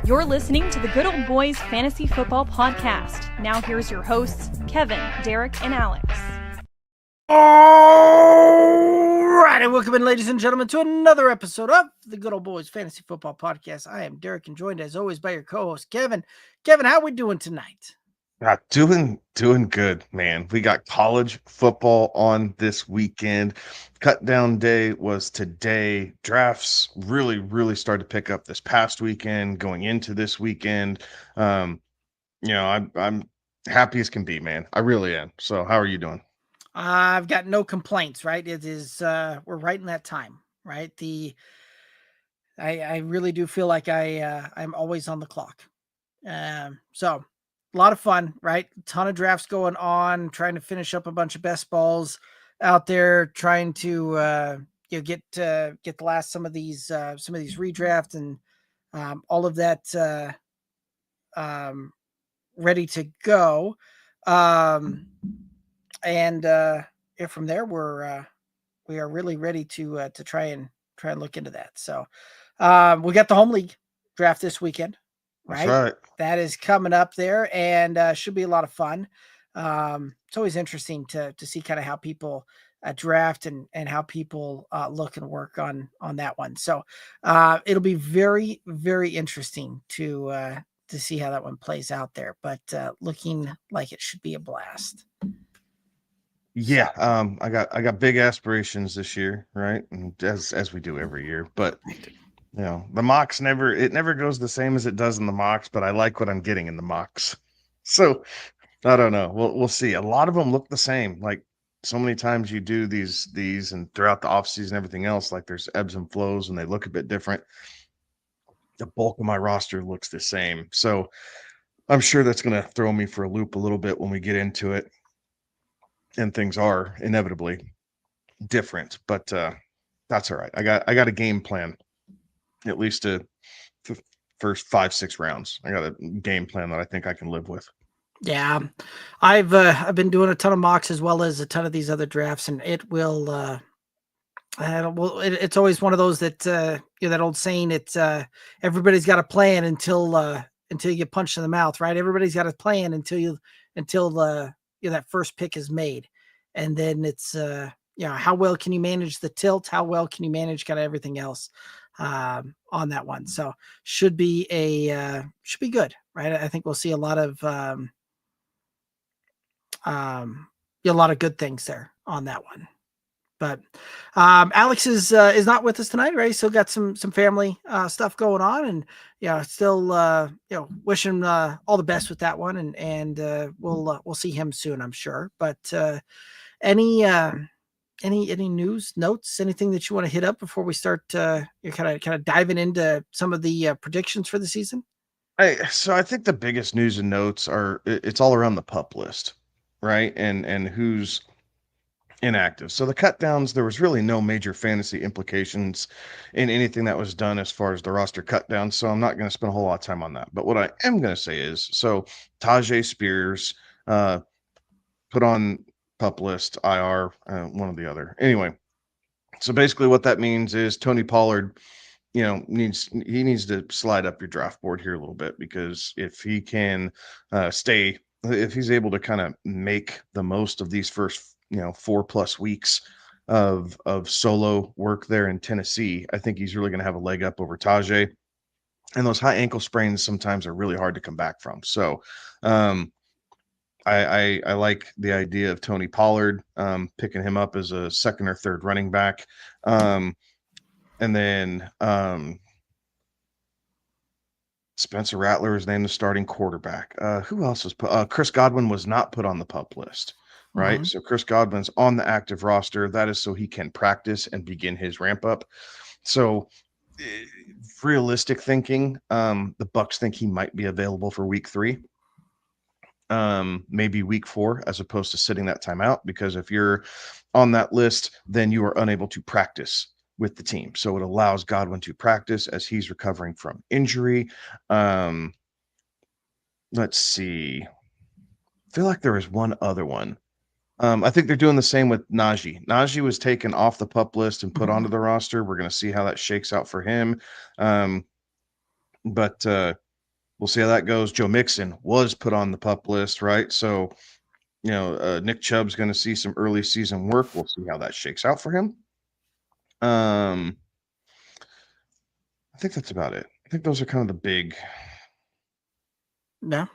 You're listening to the Good Old Boys Fantasy Football Podcast. Now here's your hosts, Kevin, Derek, and Alex. All right, and welcome in, ladies and gentlemen, to another episode of the Good Old Boys Fantasy Football Podcast. I am Derek, and joined as always by your co-host, Kevin. Kevin, how we doing tonight? Doing good, man. We got college football on this weekend. Cut down day was today. Drafts really started to pick up this past weekend, going into this weekend. I'm happy as can be, man. I really am. So how are you doing? I've got no complaints, right? It is we're right in that time, right? I really do feel like I'm always on the clock. So a lot of fun, right? A ton of drafts going on, trying to finish up a bunch of best balls out there, trying to get the last some of these redrafts and all of that ready to go. And from there we are really ready to try and look into that. So we got the home league draft this weekend. Right? That's right. That is coming up there and should be a lot of fun. It's always interesting to see kind of how people draft and how people look and work on that one. So it'll be very, very interesting to see how that one plays out there, but looking like it should be a blast. Yeah, I got big aspirations this year, right? And as we do every year, but the mocks never goes the same as it does in the mocks, but I like what I'm getting in the mocks. So I don't know. We'll see. A lot of them look the same. Like so many times you do these and throughout the offseason and everything else, like there's ebbs and flows and they look a bit different. The bulk of my roster looks the same. So I'm sure that's going to throw me for a loop a little bit when we get into it. And things are inevitably different, but that's all right. I got a game plan. At least the first 5-6 rounds. I got a game plan that I think I can live with. Yeah, I've been doing a ton of mocks as well as a ton of these other drafts, and it will. It's always one of those that that old saying. It's everybody's got a plan until you get punched in the mouth, right? Everybody's got a plan until that first pick is made, and then it's how well can you manage the tilt? How well can you manage kind of everything else? On that one. So should be good, right? I think we'll see a lot of good things there on that one. But Alex is not with us tonight, right? Still got some family stuff going on, and still wish him all the best with that one, and we'll see him soon, I'm sure. But any news, notes, anything that you want to hit up before we start kind of diving into some of the predictions for the season? So I think the biggest news and notes it's all around the pup list, right? And who's inactive. So the cut downs, there was really no major fantasy implications in anything that was done as far as the roster cut down. So I'm not going to spend a whole lot of time on that. But what I am going to say is, so Tajay Spears put on pup list, IR, one or the other. Anyway, so basically what that means is Tony Pollard, needs to slide up your draft board here a little bit, because if he can if he's able to kind of make the most of these first 4+ weeks of solo work there in Tennessee, I think he's really going to have a leg up over Tajay. And those high ankle sprains sometimes are really hard to come back from. So I like the idea of Tony Pollard, picking him up as a second or third running back. And then Spencer Rattler is named the starting quarterback. Who else was put? Chris Godwin was not put on the pup list, right? Mm-hmm. So Chris Godwin's on the active roster. That is so he can practice and begin his ramp up. So realistic thinking, the Bucs think he might be available for week 3. Maybe week 4, as opposed to sitting that time out, because if you're on that list, then you are unable to practice with the team. So it allows Godwin to practice as he's recovering from injury. Let's see. I feel like there was one other one. I think they're doing the same with Najee. Najee was taken off the pup list and put onto the roster. We're going to see how that shakes out for him. But we'll see how that goes. Joe Mixon was put on the PUP list, right? So, Nick Chubb's going to see some early season work. We'll see how that shakes out for him. I think that's about it. I think those are kind of the big. Yeah.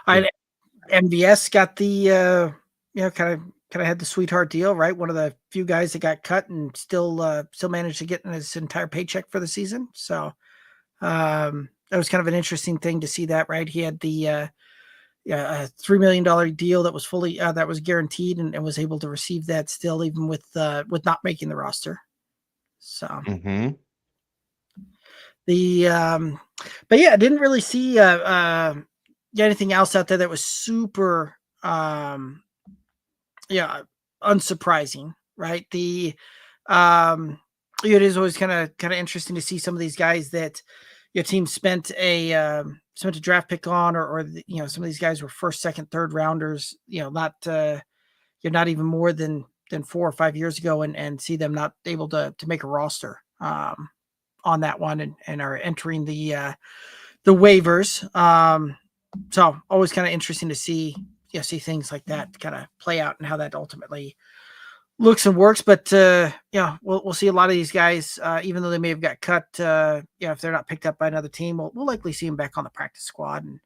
MVS got the kind of had the sweetheart deal, right? One of the few guys that got cut and still managed to get his entire paycheck for the season. So that was kind of an interesting thing to see that, right? He had the a $3 million deal that was fully that was guaranteed and was able to receive that still, even with not making the roster. So but yeah, I didn't really see anything else out there that was super unsurprising, right? It is always kind of interesting to see some of these guys that your team spent a draft pick on, or some of these guys were first, second, third rounders, not you're not even more than 4 or 5 years ago, and see them not able to make a roster on that one, and are entering the waivers. So always kind of interesting to see things like that kind of play out and how that ultimately looks and works. But we'll see a lot of these guys, even though they may have got cut. If they're not picked up by another team, we'll likely see them back on the practice squad and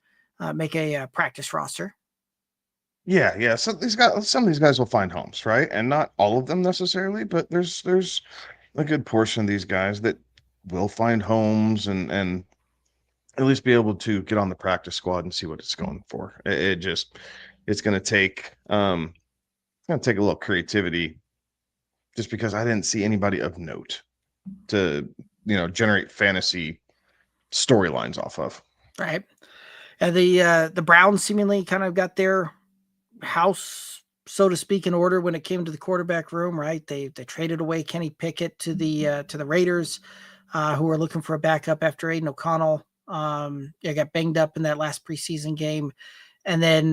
make a practice roster. Yeah. So some of these guys will find homes, right? And not all of them necessarily, but there's a good portion of these guys that will find homes and at least be able to get on the practice squad and see what it's going for. It's going to take a little creativity, just because I didn't see anybody of note to generate fantasy storylines off of. Right. And the Browns seemingly kind of got their house, so to speak, in order when it came to the quarterback room. Right. They traded away Kenny Pickett to the Raiders, who were looking for a backup after Aiden O'Connell got banged up in that last preseason game, and then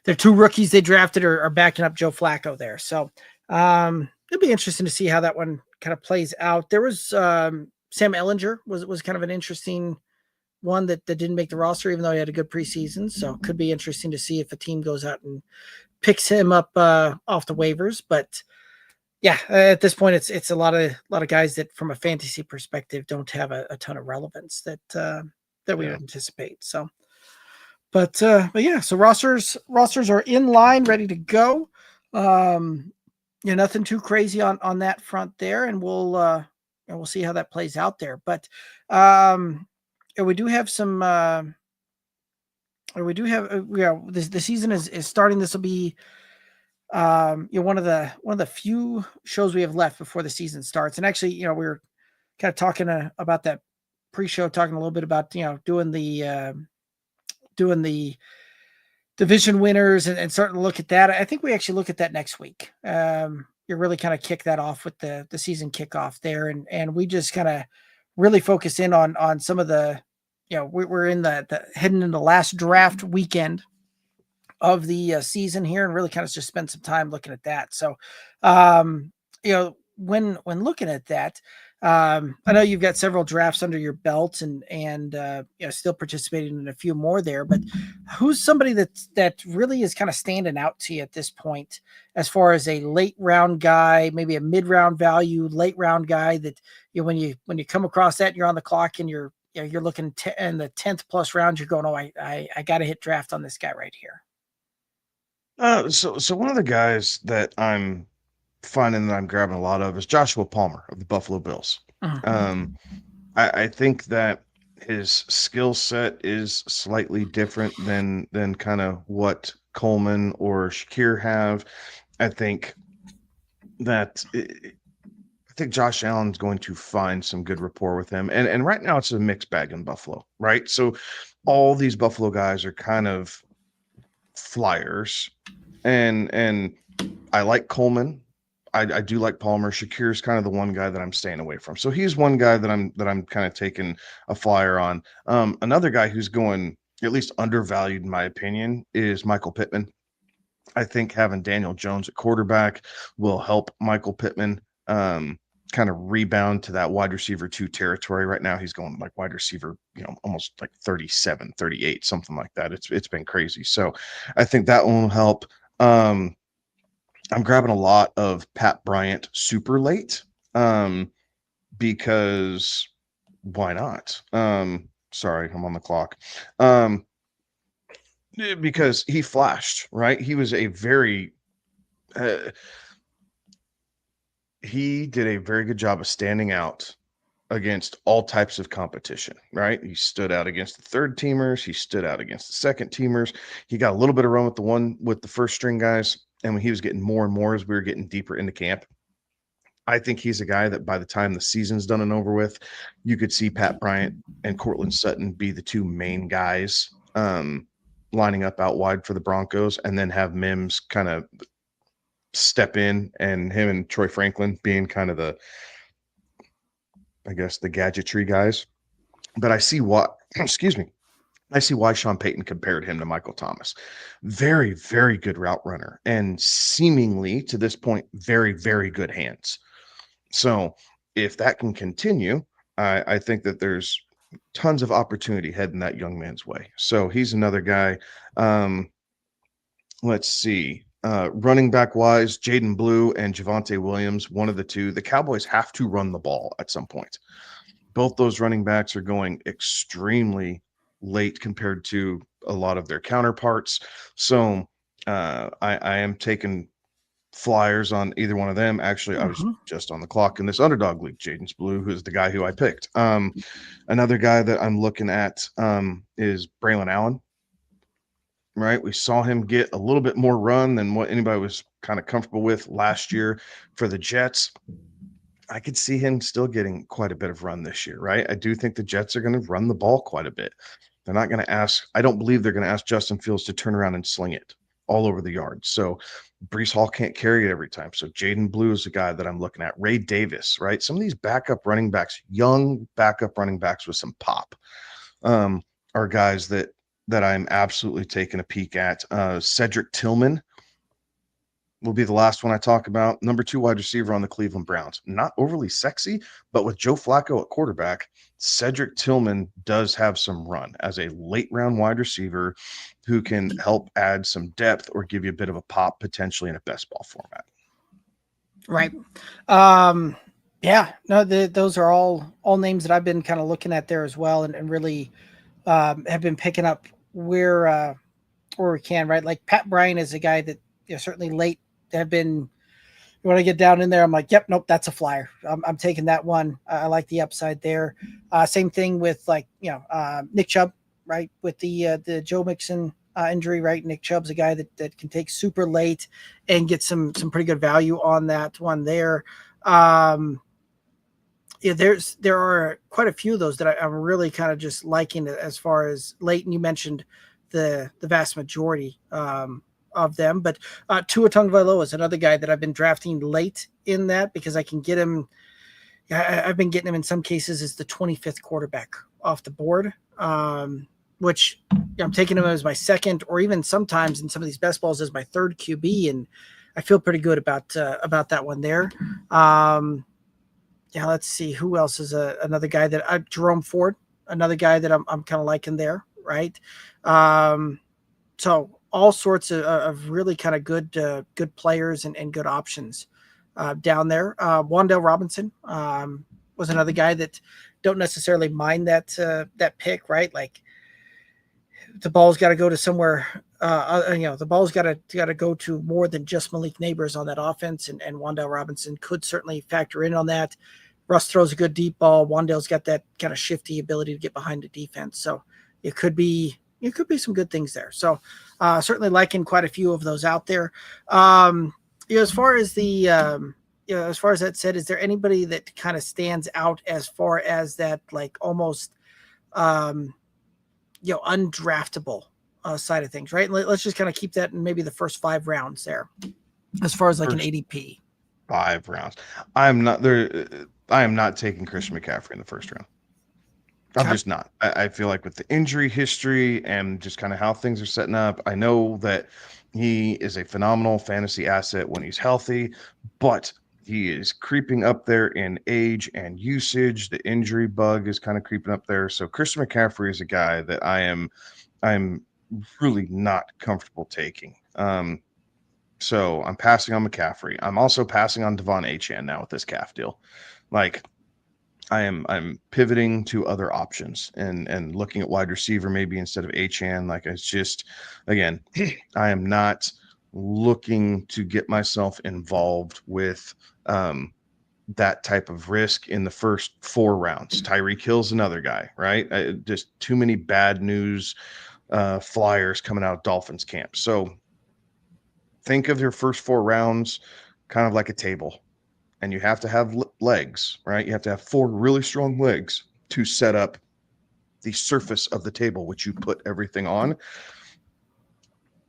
their 2 rookies they drafted are backing up Joe Flacco there. So it'll be interesting to see how that one kind of plays out. There was Sam Ehlinger was kind of an interesting one that didn't make the roster, even though he had a good preseason. So it could be interesting to see if a team goes out and picks him up off the waivers. But yeah, at this point, it's a lot of guys that, from a fantasy perspective, don't have a ton of relevance that we would anticipate. So, but yeah, so rosters are in line, ready to go. Nothing too crazy on that front there, and we'll see how that plays out there. But we do have some. The season is starting. This will be one of the few shows we have left before the season starts. And actually, we were kind of talking about that pre-show, talking a little bit about doing the division winners and starting to look at that. I think we actually look at that next week. You really kind of kick that off with the season kickoff there, and we just kind of really focus in on some of the we're in the heading into the last draft weekend of the season here, and really kind of just spend some time looking at that. So, when looking at that, I know you've got several drafts under your belt and still participating in a few more there, but who's somebody that really is kind of standing out to you at this point, as far as a late round guy, maybe a mid round value, late round guy that when you come across that and you're on the clock and you're looking in the 10th plus round, you're going, oh, I got to hit draft on this guy right here. So one of the guys that I'm finding that I'm grabbing a lot of is Joshua Palmer of the Buffalo Bills. Mm-hmm. I think that his skill set is slightly different than kind of what Coleman or Shakir have. I think Josh Allen's going to find some good rapport with him. And right now it's a mixed bag in Buffalo, right? So all these Buffalo guys are kind of flyers, and I like Coleman. I do like Palmer. Shakir's kind of the one guy that I'm staying away from. So he's one guy that I'm kind of taking a flyer on. Another guy who's going at least undervalued in my opinion is Michael Pittman. I think having Daniel Jones at quarterback will help Michael Pittman. kind of rebound to that wide receiver 2 territory. Right now he's going like wide receiver, almost like 37, 38, something like that. It's been crazy. So I think that one will help. I'm grabbing a lot of Pat Bryant super late, because why not? Sorry, I'm on the clock. Because he flashed, right? He was a very he did a very good job of standing out against all types of competition, right? He stood out against the third teamers. He stood out against the second teamers. He got a little bit of run with the first string guys. And when he was getting more and more as we were getting deeper into camp, I think he's a guy that by the time the season's done and over with, you could see Pat Bryant and Cortland Sutton be the two main guys lining up out wide for the Broncos, and then have Mims kind of step in, and him and Troy Franklin being kind of the gadgetry guys. But I see what, excuse me, I see why Sean Payton compared him to Michael Thomas. Very, very good route runner, and seemingly to this point, very, very good hands. So if that can continue, I think that there's tons of opportunity heading that young man's way. So he's another guy. Let's see. Running back wise, Jaden Blue and Javonte Williams, one of the two. The Cowboys have to run the ball at some point. Both those running backs are going extremely late compared to a lot of their counterparts. So I am taking flyers on either one of them. Actually, I was just on the clock in this underdog league. Jaden's Blue, who's the guy who I picked. Another guy that I'm looking at is Braylon Allen. Right, we saw him get a little bit more run than what anybody was kind of comfortable with last year for the Jets. I could see him still getting quite a bit of run this year, right? I do think the Jets are going to run the ball quite a bit. They're not going to ask, I don't believe they're going to ask Justin Fields to turn around and sling it all over the yard. So Breece Hall can't carry it every time. So Jaden Blue is the guy that I'm looking at. Ray Davis, right? Some of these backup running backs, young backup running backs with some pop, are guys that I'm absolutely taking a peek at. Cedric Tillman will be the last one I talk about. Number 2 wide receiver on the Cleveland Browns. Not overly sexy, but with Joe Flacco at quarterback, Cedric Tillman does have some run as a late round wide receiver who can help add some depth or give you a bit of a pop potentially in a best ball format. Right. Yeah, no, those are all names that I've been kind of looking at there as well, and really have been picking up where we can, right? Like Pat Bryant is a guy that certainly late have been, when I get down in there, I'm like, yep, nope, that's a flyer. I'm taking that one. I like the upside there. Same thing with Nick Chubb, right? With the Joe Mixon injury, right? Nick Chubb's a guy that can take super late and get some pretty good value on that one there. There are quite a few of those that I'm really kind of just liking as far as late. And you mentioned the vast majority of them, but Tua Tagovailoa is another guy that I've been drafting late in that because I can get him. I've been getting him in some cases as the 25th quarterback off the board, which I'm taking him as my second, or even sometimes in some of these best balls as my third QB, and I feel pretty good about that one there. Let's see who else is another guy that Jerome Ford, another guy that I'm kind of liking there, right? So all sorts of really kind of good players and good options down there. Wan'Dale Robinson was another guy that don't necessarily mind that pick, right? Like the ball's got to go to somewhere. The ball's got to go to more than just Malik Neighbors on that offense, and Wan'Dale Robinson could certainly factor in on that. Russ throws a good deep ball. Wan'Dale's got that kind of shifty ability to get behind the defense, so it could be some good things there. So certainly liking quite a few of those out there. As far as as far as that said, is there anybody that kind of stands out as far as that, like almost undraftable side of things, right? Let's just kind of keep that in maybe the first 5 rounds there, as far as like an ADP. 5 rounds. I am not taking Christian McCaffrey in the first round. I'm just not. I feel like with the injury history and just kind of how things are setting up, I know that he is a phenomenal fantasy asset when he's healthy, but He is creeping up there in age and usage. The injury bug is kind of creeping up there. So Christian McCaffrey is a guy that I'm really not comfortable taking. So I'm passing on McCaffrey. I'm also passing on Devon Achane now with this calf deal. Like I'm pivoting to other options and looking at wide receiver maybe instead of Achane. Like it's just, again, I am not looking to get myself involved with that type of risk in the first 4 rounds. Tyreek Hill's another guy, right? Just too many bad news flyers coming out of Dolphins camp. So think of your first 4 rounds kind of like a table, and you have to have legs, right? You have to have 4 really strong legs to set up the surface of the table, which you put everything on.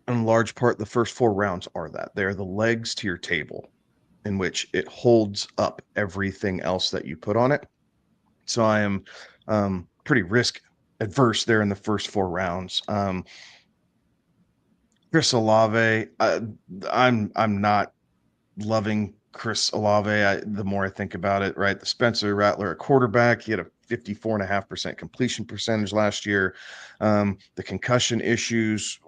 In large part, the first 4 rounds are that. They're the legs to your table in which it holds up everything else that you put on it. So I am pretty risk adverse there in the first 4 rounds. Chris Olave, I'm not loving Chris Olave. The more I think about it, right? The Spencer Rattler at quarterback, he had a 54.5% completion percentage last year. The concussion issues,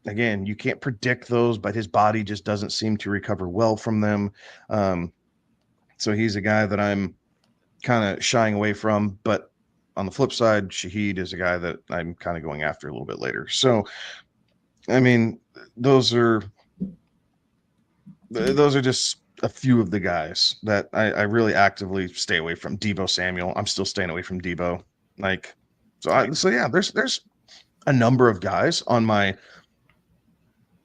again, you can't predict those, but his body just doesn't seem to recover well from them. So he's a guy that I'm kind of shying away from. But on the flip side, Shaheed is a guy that I'm kind of going after a little bit later. So, I mean, those are just a few of the guys that I really actively stay away from. Deebo Samuel, I'm still staying away from Deebo. Like, so yeah, there's a number of guys on my,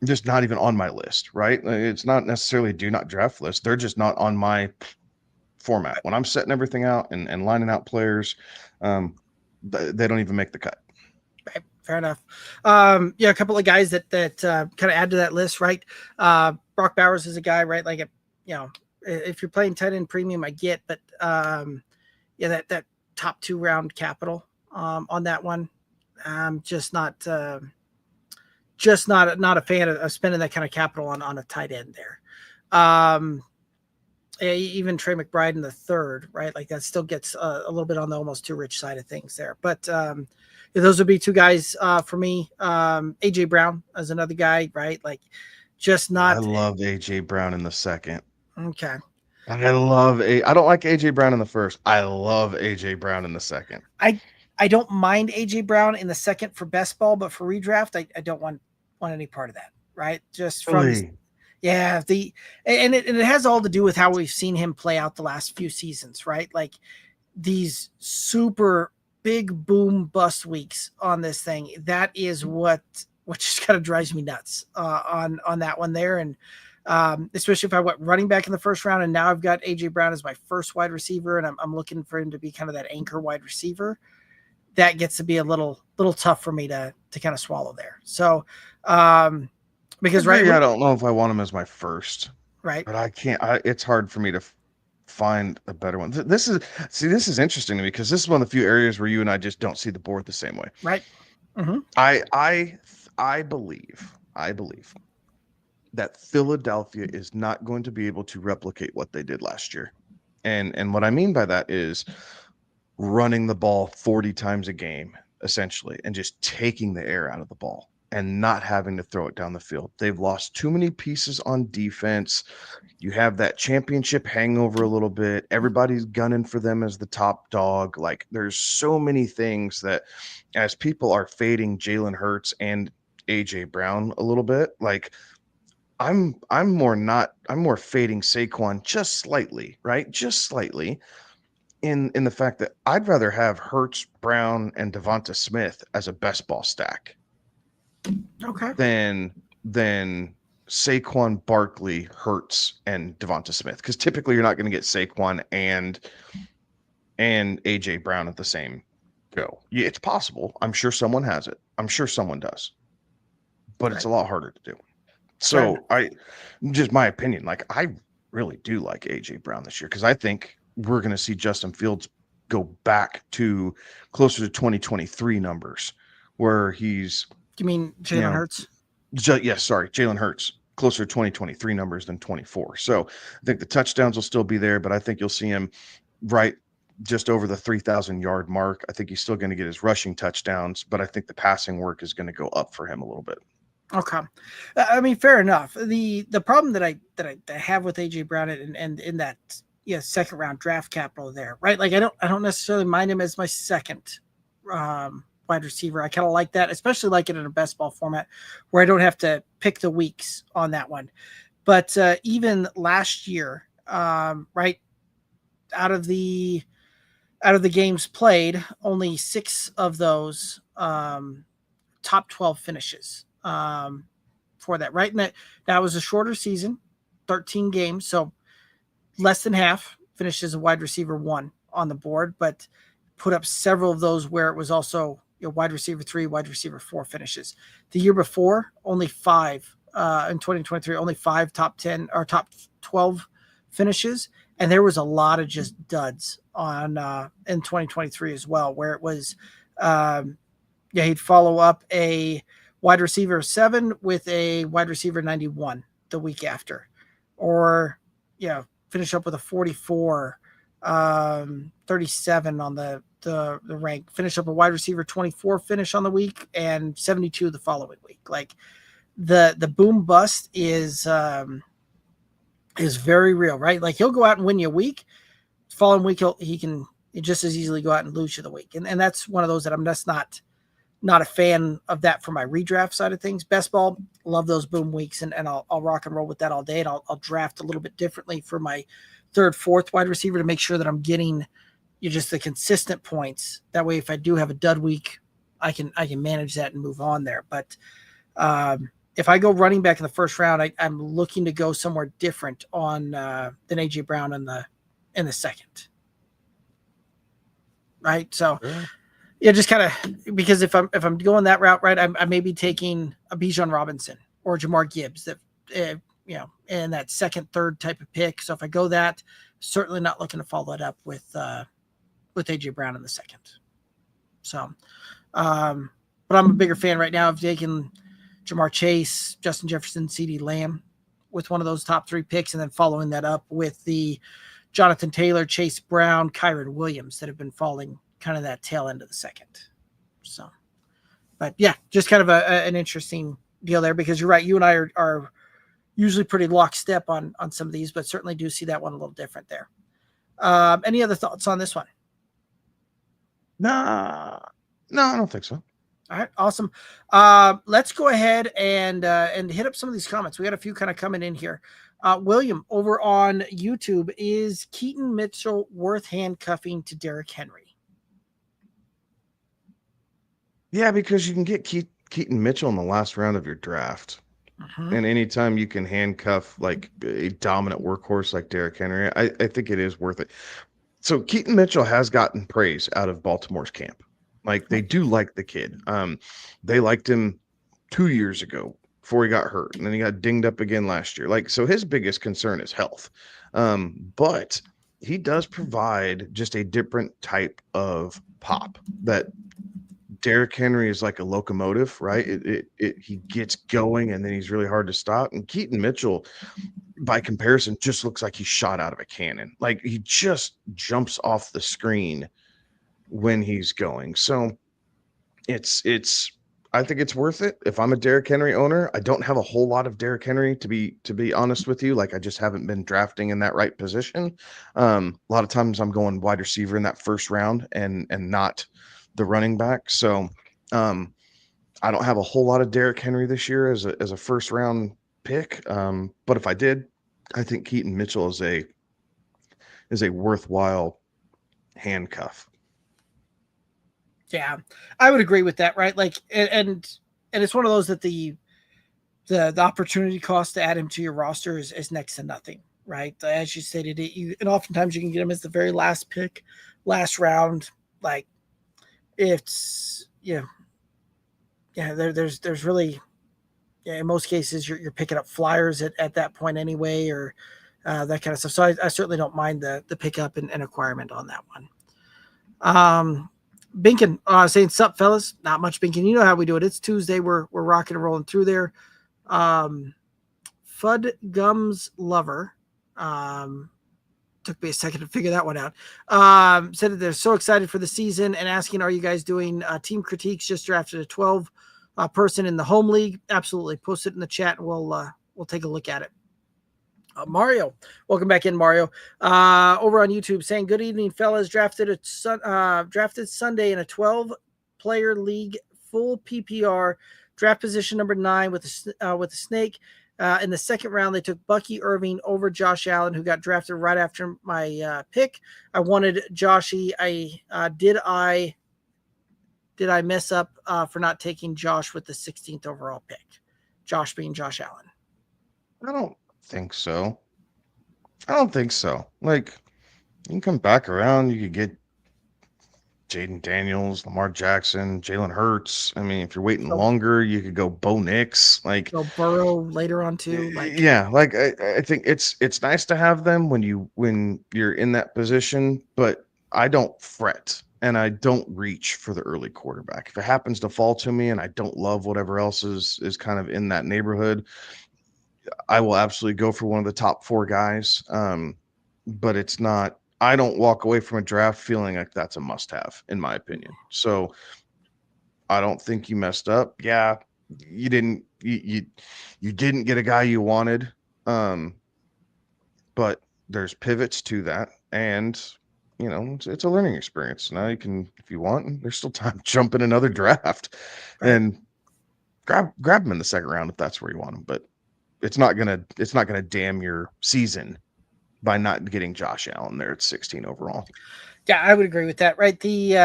just not even on my list, right? It's not necessarily a do not draft list. They're just not on my format. When I'm setting everything out and lining out players, they don't even make the cut. Right, fair enough. Yeah, a couple of guys that kind of add to that list, right? Brock Bowers is a guy, right? Like, if you're playing tight end premium, I get, but yeah, that top 2 round capital on that one, I'm just not a fan of spending that kind of capital on a tight end there. Even Trey McBride in the 3rd, right? Like that still gets a little bit on the almost too rich side of things there. But those would be 2 guys for me. AJ Brown as another guy, right? Like just not. I love AJ Brown in the 2nd. Okay. I don't like AJ Brown in the 1st. I love AJ Brown in the 2nd. I don't mind AJ Brown in the 2nd for best ball, but for redraft, I don't want any part of that, right? Just from Really? Yeah, and it has all to do with how we've seen him play out the last few seasons, right? Like these super big boom bust weeks on this thing. That is what just kind of drives me nuts on that one there. And especially if I went running back in the 1st round, and now I've got AJ Brown as my first wide receiver, and I'm looking for him to be kind of that anchor wide receiver. That gets to be a little tough for me to kind of swallow there. So. Because I don't know if I want him as my first, right? But I can't. It's hard for me to find a better one. This is interesting to me because this is one of the few areas where you and I just don't see the board the same way. Right. Mm-hmm. I believe that Philadelphia is not going to be able to replicate what they did last year, and what I mean by that is running the ball 40 times a game essentially, and just taking the air out of the ball and not having to throw it down the field. They've lost too many pieces on defense. You have that championship hangover a little bit. Everybody's gunning for them as the top dog. Like there's so many things that as people are fading Jalen Hurts and AJ Brown a little bit, like I'm more fading Saquon just slightly, right? Just slightly. In the fact that I'd rather have Hurts, Brown, and Devonta Smith as a best ball stack. Okay. Than Saquon, Barkley, Hurts, and Devonta Smith, because typically you're not going to get Saquon and AJ Brown at the same go. Yeah, it's possible. I'm sure someone has it. I'm sure someone does, but It's a lot harder to do. So just my opinion, like I really do like AJ Brown this year because I think we're going to see Justin Fields go back to closer to 2023 numbers where he's. You mean Jalen Hurts? Yes, sorry, Jalen Hurts. closer to 2023 numbers than 24. So I think the touchdowns will still be there, but I think you'll see him right just over the 3,000 yard mark. I think he's still going to get his rushing touchdowns, but I think the passing work is going to go up for him a little bit. Okay. I mean, fair enough. The problem that I have with AJ Brown and in that second round draft capital there, right? Like I don't necessarily mind him as my second wide receiver. I kind of like that, especially like it in a best ball format where I don't have to pick the weeks on that one. But even last year, right, out of the games played, only 6 of those top 12 finishes for that, right? And that was a shorter season, 13 games, so less than half finished as a wide receiver 1 on the board, but put up several of those where it was also wide receiver 3, wide receiver 4 finishes. The year before, only 5 in 2023, only 5 top 10 or top 12 finishes, and there was a lot of just duds on in 2023 as well, where it was he'd follow up a wide receiver 7 with a wide receiver 91 the week after, or finish up with a 44, 37 on the rank, finish up a wide receiver 24 finish on the week, and 72 the following week. Like the boom bust is very real, right? Like he'll go out and win you a week, following week he can just as easily go out and lose you the week, and that's one of those that I'm just not a fan of that for my redraft side of things. Best ball, love those boom weeks, and I'll rock and roll with that all day, and I'll draft a little bit differently for my 3rd, 4th wide receiver to make sure that I'm getting just the consistent points. That way, if I do have a dud week, I can manage that and move on there. But if I go running back in the first round, I'm looking to go somewhere different on than AJ Brown in the second, right? So. Yeah, just kind of because if I'm going that route, right, I may be taking a Bijan Robinson or Jamar Gibbs that in that 2nd, 3rd type of pick. So if I go that, certainly not looking to follow it up with AJ Brown in the 2nd. So, but I'm a bigger fan right now of taking Jamar Chase, Justin Jefferson, CeeDee Lamb with one of those top 3 picks, and then following that up with the Jonathan Taylor, Chase Brown, Kyron Williams that have been falling kind of that tail end of the 2nd. So, but yeah, just kind of an interesting deal there, because you're right. You and I are usually pretty lockstep on some of these, but certainly do see that one a little different there. Any other thoughts on this one? No, I don't think so. All right, awesome. Let's go ahead and hit up some of these comments. We got a few kind of coming in here. William over on YouTube, is Keaton Mitchell worth handcuffing to Derrick Henry? Yeah, because you can get Keaton Mitchell in the last round of your draft. And anytime you can handcuff like a dominant workhorse like Derrick Henry, I think it is worth it. So Keaton Mitchell has gotten praise out of Baltimore's camp. Like they do like the kid. They liked him 2 years ago before he got hurt, and then he got dinged up again last year. Like, so his biggest concern is health. But he does provide just a different type of pop that Derrick Henry is like a locomotive, right? He gets going and then he's really hard to stop. And Keaton Mitchell, by comparison, just looks like he's shot out of a cannon. Like he just jumps off the screen when he's going. So I think it's worth it. If I'm a Derrick Henry owner, I don't have a whole lot of Derrick Henry to be honest with you. Like I just haven't been drafting in that right position. A lot of times I'm going wide receiver in that first round and not the running back. So I don't have a whole lot of Derrick Henry this year as a first round pick. But if I did, I think Keaton Mitchell is a worthwhile handcuff. Yeah, I would agree with that, right? Like, and it's one of those that the opportunity cost to add him to your roster is next to nothing, right? As you stated, and oftentimes you can get him as the very last pick, last round. Like, it's there's really, in most cases you're picking up flyers at that point anyway, or that kind of stuff. So I certainly don't mind the pickup and acquirement on that one. Binkin saying, sup fellas, not much Binkin. You know how we do it. It's Tuesday. We're rocking and rolling through there. Fud Gums Lover. Took me a second to figure that one out. Said that they're so excited for the season and asking, are you guys doing team critiques? Just drafted a 12 person in the home league. Absolutely. Post it in the chat and we'll take a look at it. Mario, welcome back in, Mario. Over on YouTube, saying, "Good evening, fellas. Drafted Sunday in a 12-player league, full PPR, draft position number 9 with a snake. In the second round, they took Bucky Irving over Josh Allen, who got drafted right after my pick. I wanted Joshy. Did I mess up for not taking Josh with the 16th overall pick? Josh being Josh Allen. I don't think so. Like, you can come back around. You could get Jaden Daniels, Lamar Jackson, Jalen Hurts. I mean, if you're waiting longer, you could go Bo Nix. Like, so Burrow later on too. Like I think it's nice to have them when you're in that position, but I don't fret and I don't reach for the early quarterback. If it happens to fall to me and I don't love whatever else is kind of in that neighborhood, I will absolutely go for one of the top 4 guys. But it's not, I don't walk away from a draft feeling like that's a must-have, in my opinion. So I don't think you messed up. Yeah, you didn't get a guy you wanted. But there's pivots to that, and it's a learning experience. Now you can, if you want, there's still time to jump in another draft and grab them in the second round if that's where you want them. But it's not gonna damn your season by not getting Josh Allen there at 16 overall. Yeah, I would agree with that. Right. The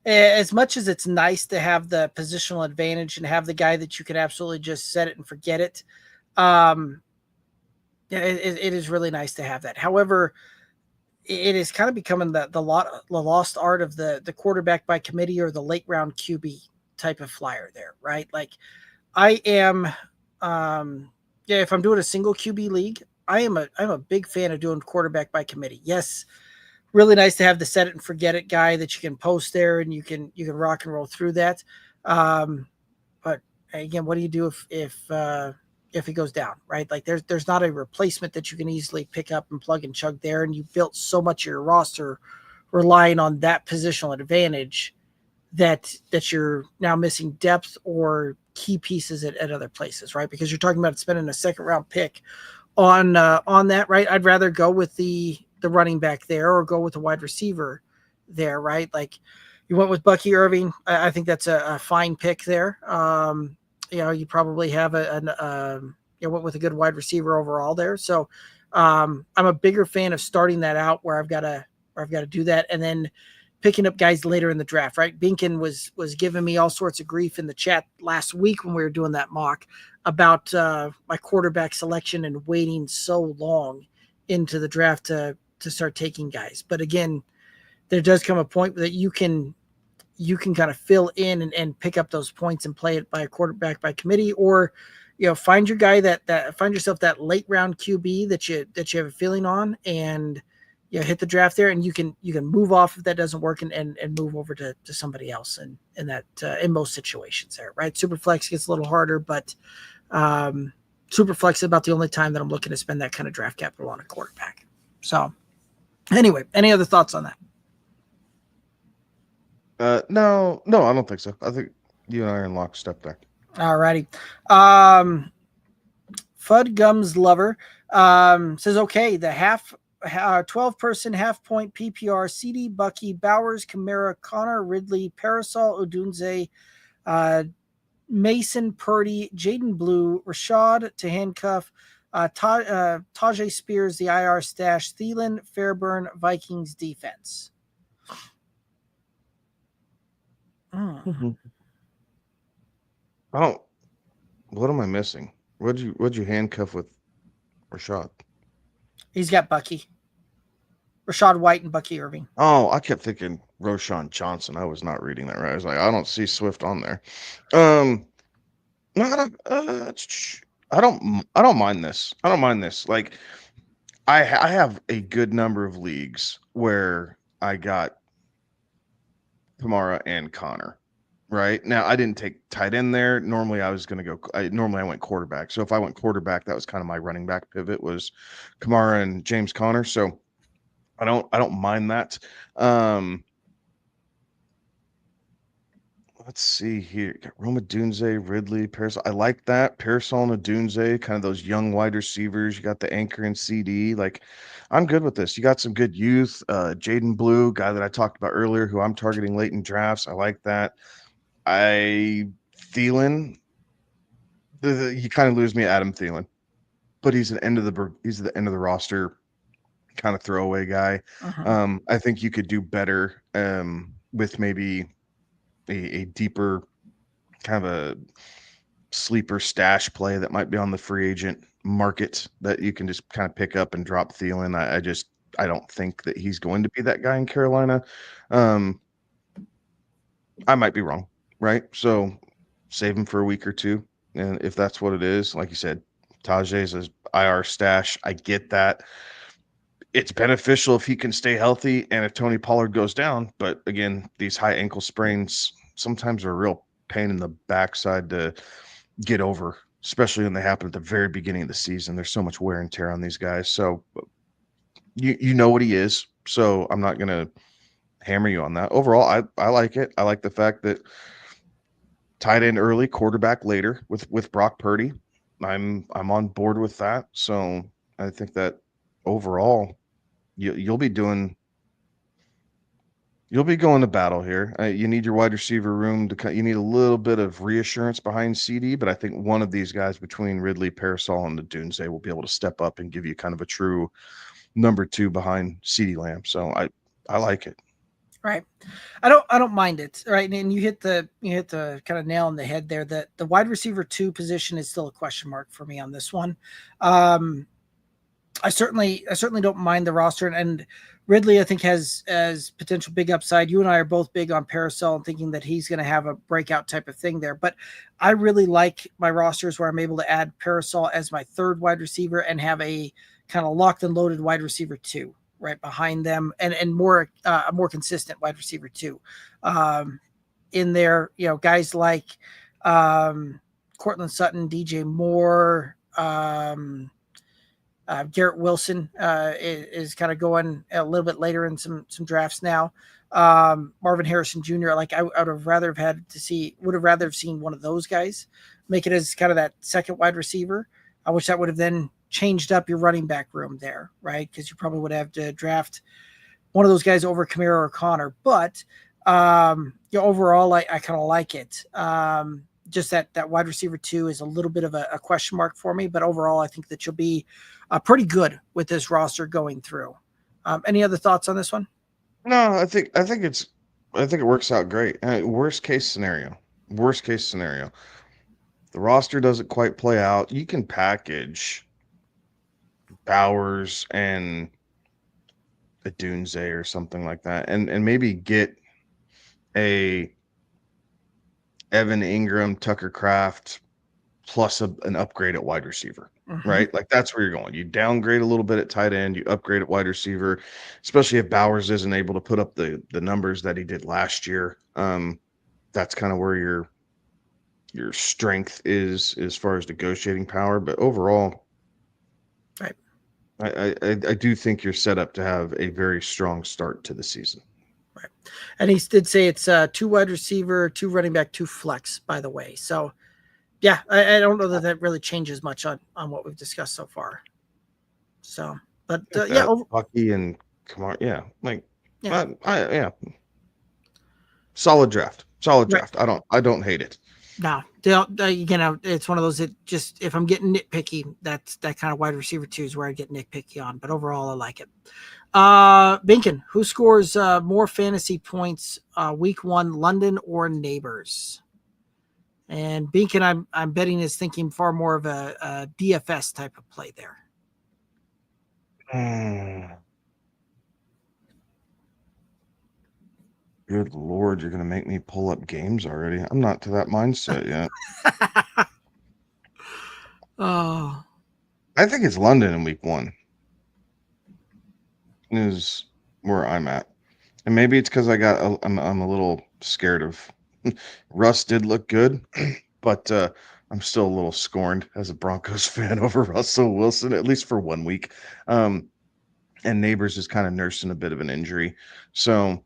as much as it's nice to have the positional advantage and have the guy that you can absolutely just set it and forget it, it is really nice to have that. However, it is kind of becoming the lost art of the quarterback by committee or the late round QB type of flyer there, right? Like, I am, if I'm doing a single QB league, I'm a big fan of doing quarterback by committee. Yes, really nice to have the set it and forget it guy that you can post there and you can rock and roll through that. But again, what do you do if he goes down, right? Like, there's not a replacement that you can easily pick up and plug and chug there, and you built so much of your roster relying on that positional advantage that you're now missing depth or key pieces at other places, right? Because you're talking about spending a second round pick on that, right? I'd rather go with the running back there or go with the wide receiver there, right? Like, you went with Bucky Irving. I think that's a fine pick there. You probably have went with a good wide receiver overall there. So I'm a bigger fan of starting that out where I've got to do that, and then picking up guys later in the draft, right? Binkin was giving me all sorts of grief in the chat last week when we were doing that mock about my quarterback selection and waiting so long into the draft to start taking guys. But again, there does come a point that you can kind of fill in and pick up those points and play it by a quarterback by committee, or find your guy that find yourself that late round QB that you have a feeling on, and hit the draft there, and you can move off if that doesn't work and move over to somebody else in that in most situations there, right? Superflex gets a little harder, but Superflex is about the only time that I'm looking to spend that kind of draft capital on a quarterback. So anyway, any other thoughts on that? No, I don't think so. I think you and I are in lockstep there. All righty. Fud Gums Lover says, okay, the 12-person half-point PPR, CD, Bucky, Bowers, Kamara, Connor, Ridley, Parasol, Odunze, Mason, Purdy, Jaden Blue, Rashad to handcuff, Tajay Spears, the IR stash, Thielen, Fairburn, Vikings defense. Mm-hmm. What am I missing? What'd you handcuff with Rashad? He's got Bucky. Rashad White and Bucky Irving. Oh, I kept thinking Roshan Johnson. I was not reading that right. I was like, I don't see Swift on there. No, I don't mind this. I don't mind this. Like, I have a good number of leagues where I got Kamara and Connor, right? Now, I didn't take tight end there. Normally, I went quarterback. So if I went quarterback, that was kind of my running back pivot was Kamara and James Conner. So I don't mind that. Let's see here. Got Roma Dunze, Ridley, Parasol. I like that. Parasol and Dunze, kind of those young wide receivers. You got the anchor and CD. Like, I'm good with this. You got some good youth. Jaden Blue, guy that I talked about earlier, who I'm targeting late in drafts. I like that. Thielen, you kind of lose me at Adam Thielen, but he's the end of the roster kind of throwaway guy. I think you could do better with maybe a deeper kind of a sleeper stash play that might be on the free agent market that you can just kind of pick up and drop Thielen. I don't think that he's going to be that guy in Carolina. I might be wrong, right? So save him for a week or two. And if that's what it is, like you said, Tajay's is IR stash. I get that. It's beneficial if he can stay healthy and if Tony Pollard goes down. But again, these high ankle sprains sometimes are a real pain in the backside to get over, especially when they happen at the very beginning of the season. There's so much wear and tear on these guys. So you know what he is. So I'm not going to hammer you on that. Overall, I like it. I like the fact that tight end early, quarterback later with Brock Purdy. I'm on board with that. So I think that overall you'll be going to battle here. You need your wide receiver room you need a little bit of reassurance behind CD, but I think one of these guys between Ridley, Parasol, and the Dunze will be able to step up and give you kind of a true number 2 behind CD Lamb. So I like it. Right. I don't mind it. Right. And you hit the kind of nail on the head there that the wide receiver 2 position is still a question mark for me on this one. I certainly don't mind the roster, and Ridley I think has potential big upside. You and I are both big on Parasol and thinking that he's going to have a breakout type of thing there. But I really like my rosters where I'm able to add Parasol as my 3rd wide receiver and have a kind of locked and loaded wide receiver 2 right behind them, and more a more consistent wide receiver 2 in there. You know, guys like Cortland Sutton, DJ Moore. Garrett Wilson is kind of going a little bit later in some drafts now. Marvin Harrison Jr. Like I would have rather have seen one of those guys make it as kind of that second wide receiver. I wish that would have then changed up your running back room there, right? Because you probably would have to draft one of those guys over Kamara or Connor. But overall, I kind of like it. Just that wide receiver 2 is a little bit of a question mark for me, but overall, I think that you'll be pretty good with this roster going through. Any other thoughts on this one? No, I think it works out great. Worst case scenario, the roster doesn't quite play out. You can package Bowers and a Dunze or something like that, and maybe get a Evan Ingram, Tucker Kraft, plus an upgrade at wide receiver, right? Like that's where you're going. You downgrade a little bit at tight end, you upgrade at wide receiver, especially if Bowers isn't able to put up the numbers that he did last year. That's kind of where your strength is as far as negotiating power. But overall, right, I do think you're set up to have a very strong start to the season. Right. And he did say it's 2 wide receiver, 2 running back, 2 flex, by the way. So, yeah, I don't know that really changes much on what we've discussed so far. So, but Bucky and Kamar, solid draft. Right. I don't hate it. No, it's one of those that just if I'm getting nitpicky, that kind of wide receiver 2 is where I get nitpicky on. But overall, I like it. Binkin, who scores more fantasy points week 1, London or Neighbors? And Binkin, I'm betting is thinking far more of a DFS type of play there. Good Lord, you're going to make me pull up games already. I'm not to that mindset yet. Oh, I think it's London in week 1 is where I'm at. And maybe it's because I'm a little scared of Russ did look good, but I'm still a little scorned as a Broncos fan over Russell Wilson, at least for 1 week. And Neighbors is kind of nursing a bit of an injury. So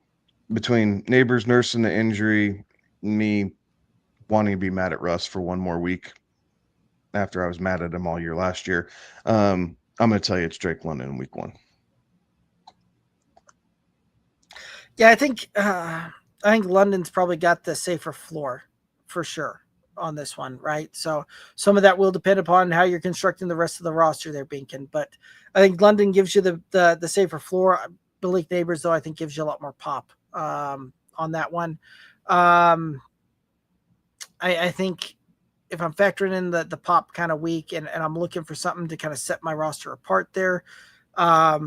between Neighbors nursing the injury, me wanting to be mad at Russ for one more week after I was mad at him all year last year, I'm going to tell you it's Drake London in week 1. Yeah, I think London's probably got the safer floor for sure on this one, right? So some of that will depend upon how you're constructing the rest of the roster there, Binkin. But I think London gives you the safer floor. Malik Neighbors, though, I think gives you a lot more pop on that one. I think if I'm factoring in the pop kind of week and I'm looking for something to kind of set my roster apart there, I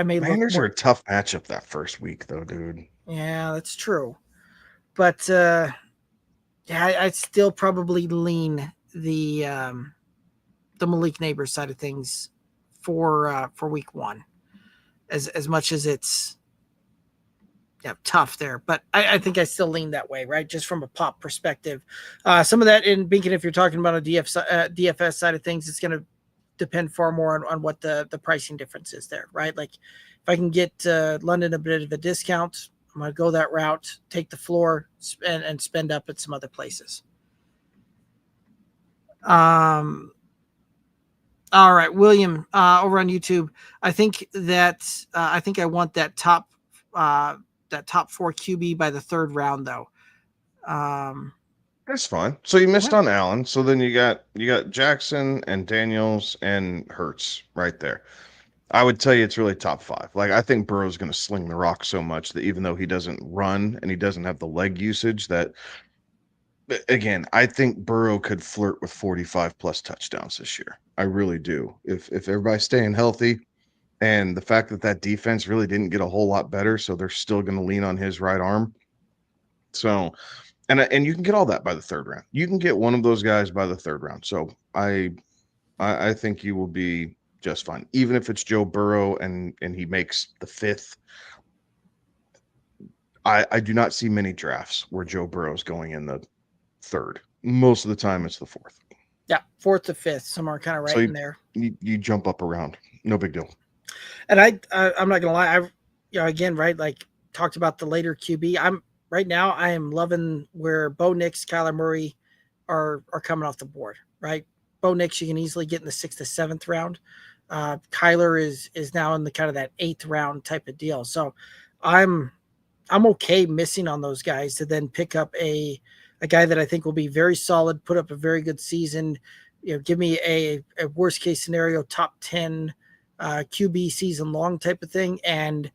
may look Commanders more. are a tough matchup that first week, though, dude. Yeah, that's true. But yeah, I'd still probably lean the Malik Neighbors side of things for week 1, as much as it's tough there. But I think I still lean that way, right? Just from a pop perspective. Some of that in Binkin, if you're talking about a DFS side of things, it's going to depend far more on what the pricing difference is there, right? Like if I can get London a bit of a discount, I'm going to go that route, take the floor, and spend up at some other places. All right, William, over on YouTube, I think I want that top 4 QB by the 3rd round, though. That's fine. So you missed on Allen. So then you got Jackson and Daniels and Hurts right there. I would tell you it's really top 5. Like I think Burrow's going to sling the rock so much that even though he doesn't run and he doesn't have the leg usage, that again, I think Burrow could flirt with 45 plus touchdowns this year. I really do. If everybody's staying healthy, and the fact that defense really didn't get a whole lot better, so they're still going to lean on his right arm. So, and you can get all that by the 3rd round. You can get one of those guys by the 3rd round. So I think you will be just fine, even if it's Joe Burrow and he makes the 5th. I do not see many drafts where Joe Burrow is going in the 3rd. Most of the time, it's the 4th. Yeah, 4th to 5th, somewhere kind of right in there. You jump up around, no big deal. And I'm not gonna lie, again, right, like talked about the later QB. I am loving where Bo Nix, Kyler Murray are coming off the board, right? Bo Nix you can easily get in the 6th to 7th round. Kyler is now in the kind of that 8th round type of deal. So I'm okay missing on those guys to then pick up a guy that I think will be very solid, put up a very good season. Give me a worst case scenario top 10 QB season long type of thing. And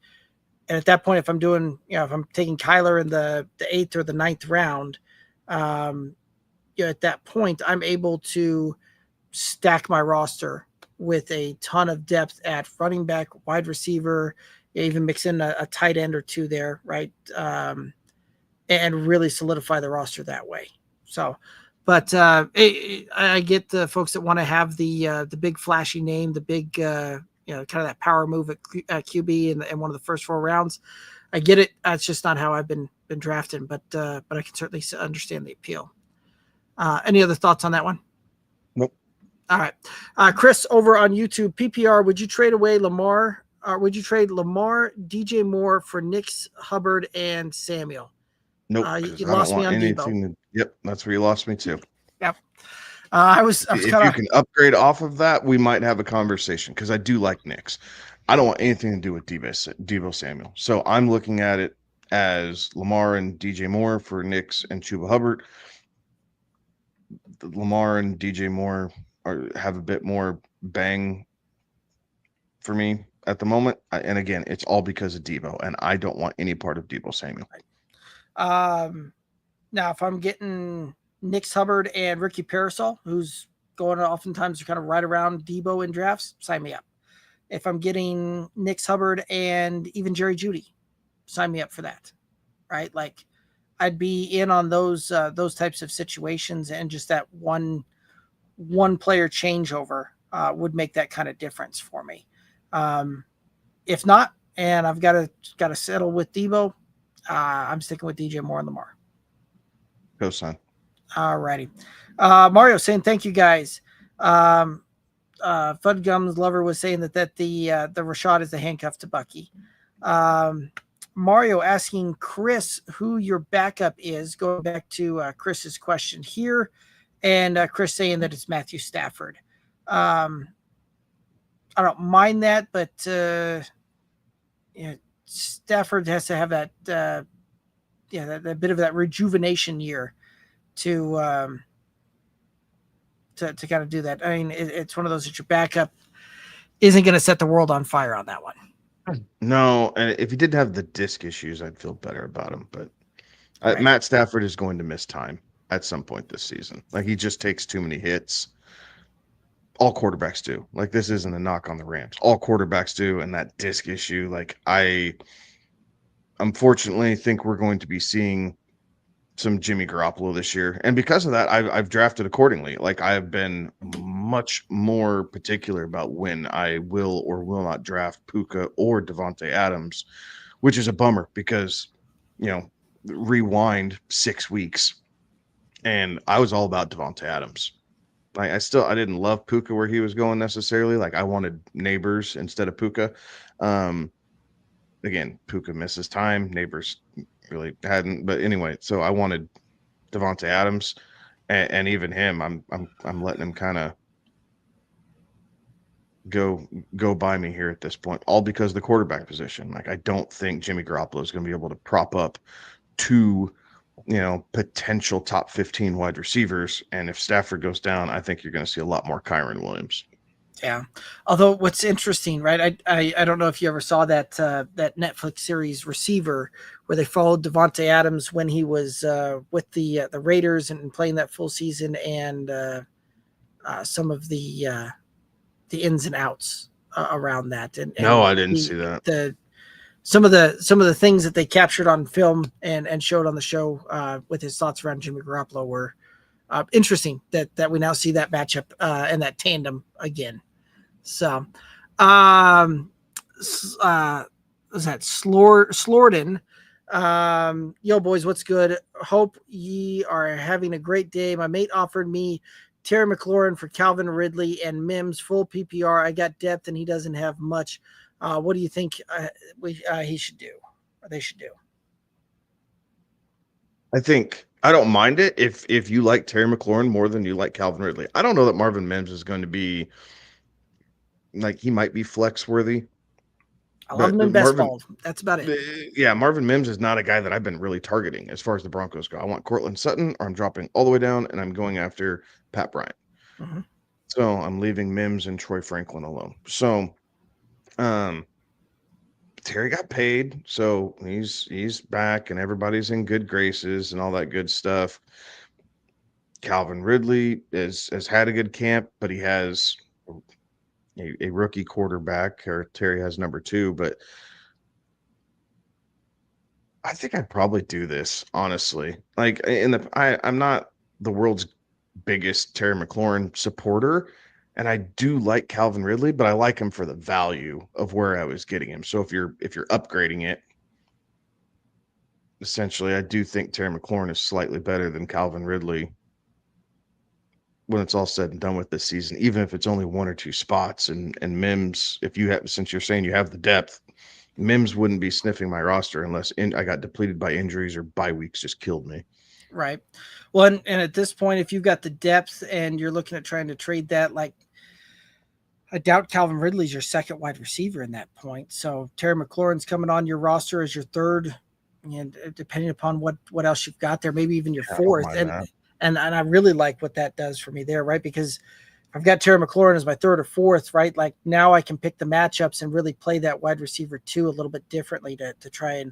at that point, if I'm doing, if I'm taking Kyler in the 8th or the 9th round, at that point, I'm able to stack my roster with a ton of depth at running back, wide receiver, even mix in a tight end or 2 there, right? And really solidify the roster that way. So, but I get the folks that want to have the big flashy name, the big kind of that power move at QB in one of the first 4 rounds. I get it. That's just not how I've been drafting, but I can certainly understand the appeal. Any other thoughts on that one? Nope. All right, Chris over on YouTube, PPR. Would you trade away Lamar? Would you trade Lamar, DJ Moore for Nix, Hubbard, and Samuel? Nope. You lost me on Debo. Yep, that's where you lost me too. Yep. If you can upgrade off of that, we might have a conversation because I do like Nix. I don't want anything to do with Deebo Samuel. So I'm looking at it as Lamar and DJ Moore for Nix and Chuba Hubbard. Lamar and DJ Moore have a bit more bang for me at the moment. And again, it's all because of Deebo, and I don't want any part of Deebo Samuel. Now, if I'm getting Nix Hubbard and Ricky Parasol, who's going oftentimes kind of right around Deebo in drafts, sign me up. If I'm getting Nix Hubbard and even Jerry Jeudy, sign me up for that, right? Like I'd be in on those types of situations, and just that one player changeover would make that kind of difference for me. If not, and I've got to settle with Deebo, I'm sticking with DJ Moore and Lamar. Cosign. All righty. Mario saying thank you guys. Fudgum's lover was saying that the Rashad is the handcuff to Bucky. Mario asking Chris who your backup is, going back to Chris's question here, and Chris saying that it's Matthew Stafford. I don't mind that, but Stafford has to have that that bit of that rejuvenation year to kind of do that. I mean, it's one of those that your backup isn't going to set the world on fire on that one. No, and if he didn't have the disc issues, I'd feel better about him. But Right. Matt Stafford is going to miss time at some point this season. Like, he just takes too many hits. All quarterbacks do. Like, this isn't a knock on the Rams. All quarterbacks do, and that disc issue, like, I unfortunately think we're going to be seeing some Jimmy Garoppolo this year. And because of that, I've drafted accordingly. Like, I have been much more particular about when I will or will not draft Puka or Devontae Adams, which is a bummer because, rewind 6 weeks and I was all about Devontae Adams. I didn't love Puka where he was going necessarily. Like, I wanted Neighbors instead of Puka. Again, Puka misses time. Neighbors really hadn't. But anyway, so I wanted Devontae Adams, and even him, I'm letting him kind of go by me here at this point, all because of the quarterback position. Like, I don't think Jimmy Garoppolo is going to be able to prop up two, potential top 15 wide receivers. And if Stafford goes down, I think you're going to see a lot more Kyron Williams. Yeah. Although what's interesting, right? I don't know if you ever saw that that Netflix series Receiver, where they followed Devontae Adams when he was with the Raiders and playing that full season, and some of the ins and outs around that. And No, I didn't see that. Some of the things that they captured on film and showed on the show with his thoughts around Jimmy Garoppolo were interesting. That we now see that matchup and that tandem again. So, was that Slorden? Yo, boys, what's good? Hope ye are having a great day. My mate offered me Terry McLaurin for Calvin Ridley and Mims full PPR. I got depth and he doesn't have much. What do you think he should do, or they should do? I think I don't mind it if you like Terry McLaurin more than you like Calvin Ridley. I don't know that Marvin Mims is going to be, like, he might be flex worthy. I love him in best ball. That's about it. Yeah, Marvin Mims is not a guy that I've been really targeting as far as the Broncos go. I want Cortland Sutton, or I'm dropping all the way down and I'm going after Pat Bryant. Mm-hmm. So I'm leaving Mims and Troy Franklin alone. So Terry got paid, so he's back and everybody's in good graces and all that good stuff. Calvin Ridley has had a good camp, but he has a rookie quarterback, or Terry has number 2, but I think I'd probably do this, honestly. Like, I'm not the world's biggest Terry McLaurin supporter, and I do like Calvin Ridley, but I like him for the value of where I was getting him. So if you're upgrading it, essentially, I do think Terry McLaurin is slightly better than Calvin Ridley when it's all said and done with this season, even if it's only 1 or 2 spots. And Mims, since you're saying you have the depth, Mims wouldn't be sniffing my roster unless I got depleted by injuries or bye weeks just killed me. Right. Well, and at this point, if you've got the depth and you're looking at trying to trade that, like, I doubt Calvin Ridley's your second wide receiver in that point. So Terry McLaurin's coming on your roster as your third, and depending upon what else you've got there, maybe even your fourth. And I really like what that does for me there, right? Because I've got Terry McLaurin as my third or fourth, right? Like, now I can pick the matchups and really play that wide receiver 2 a little bit differently to try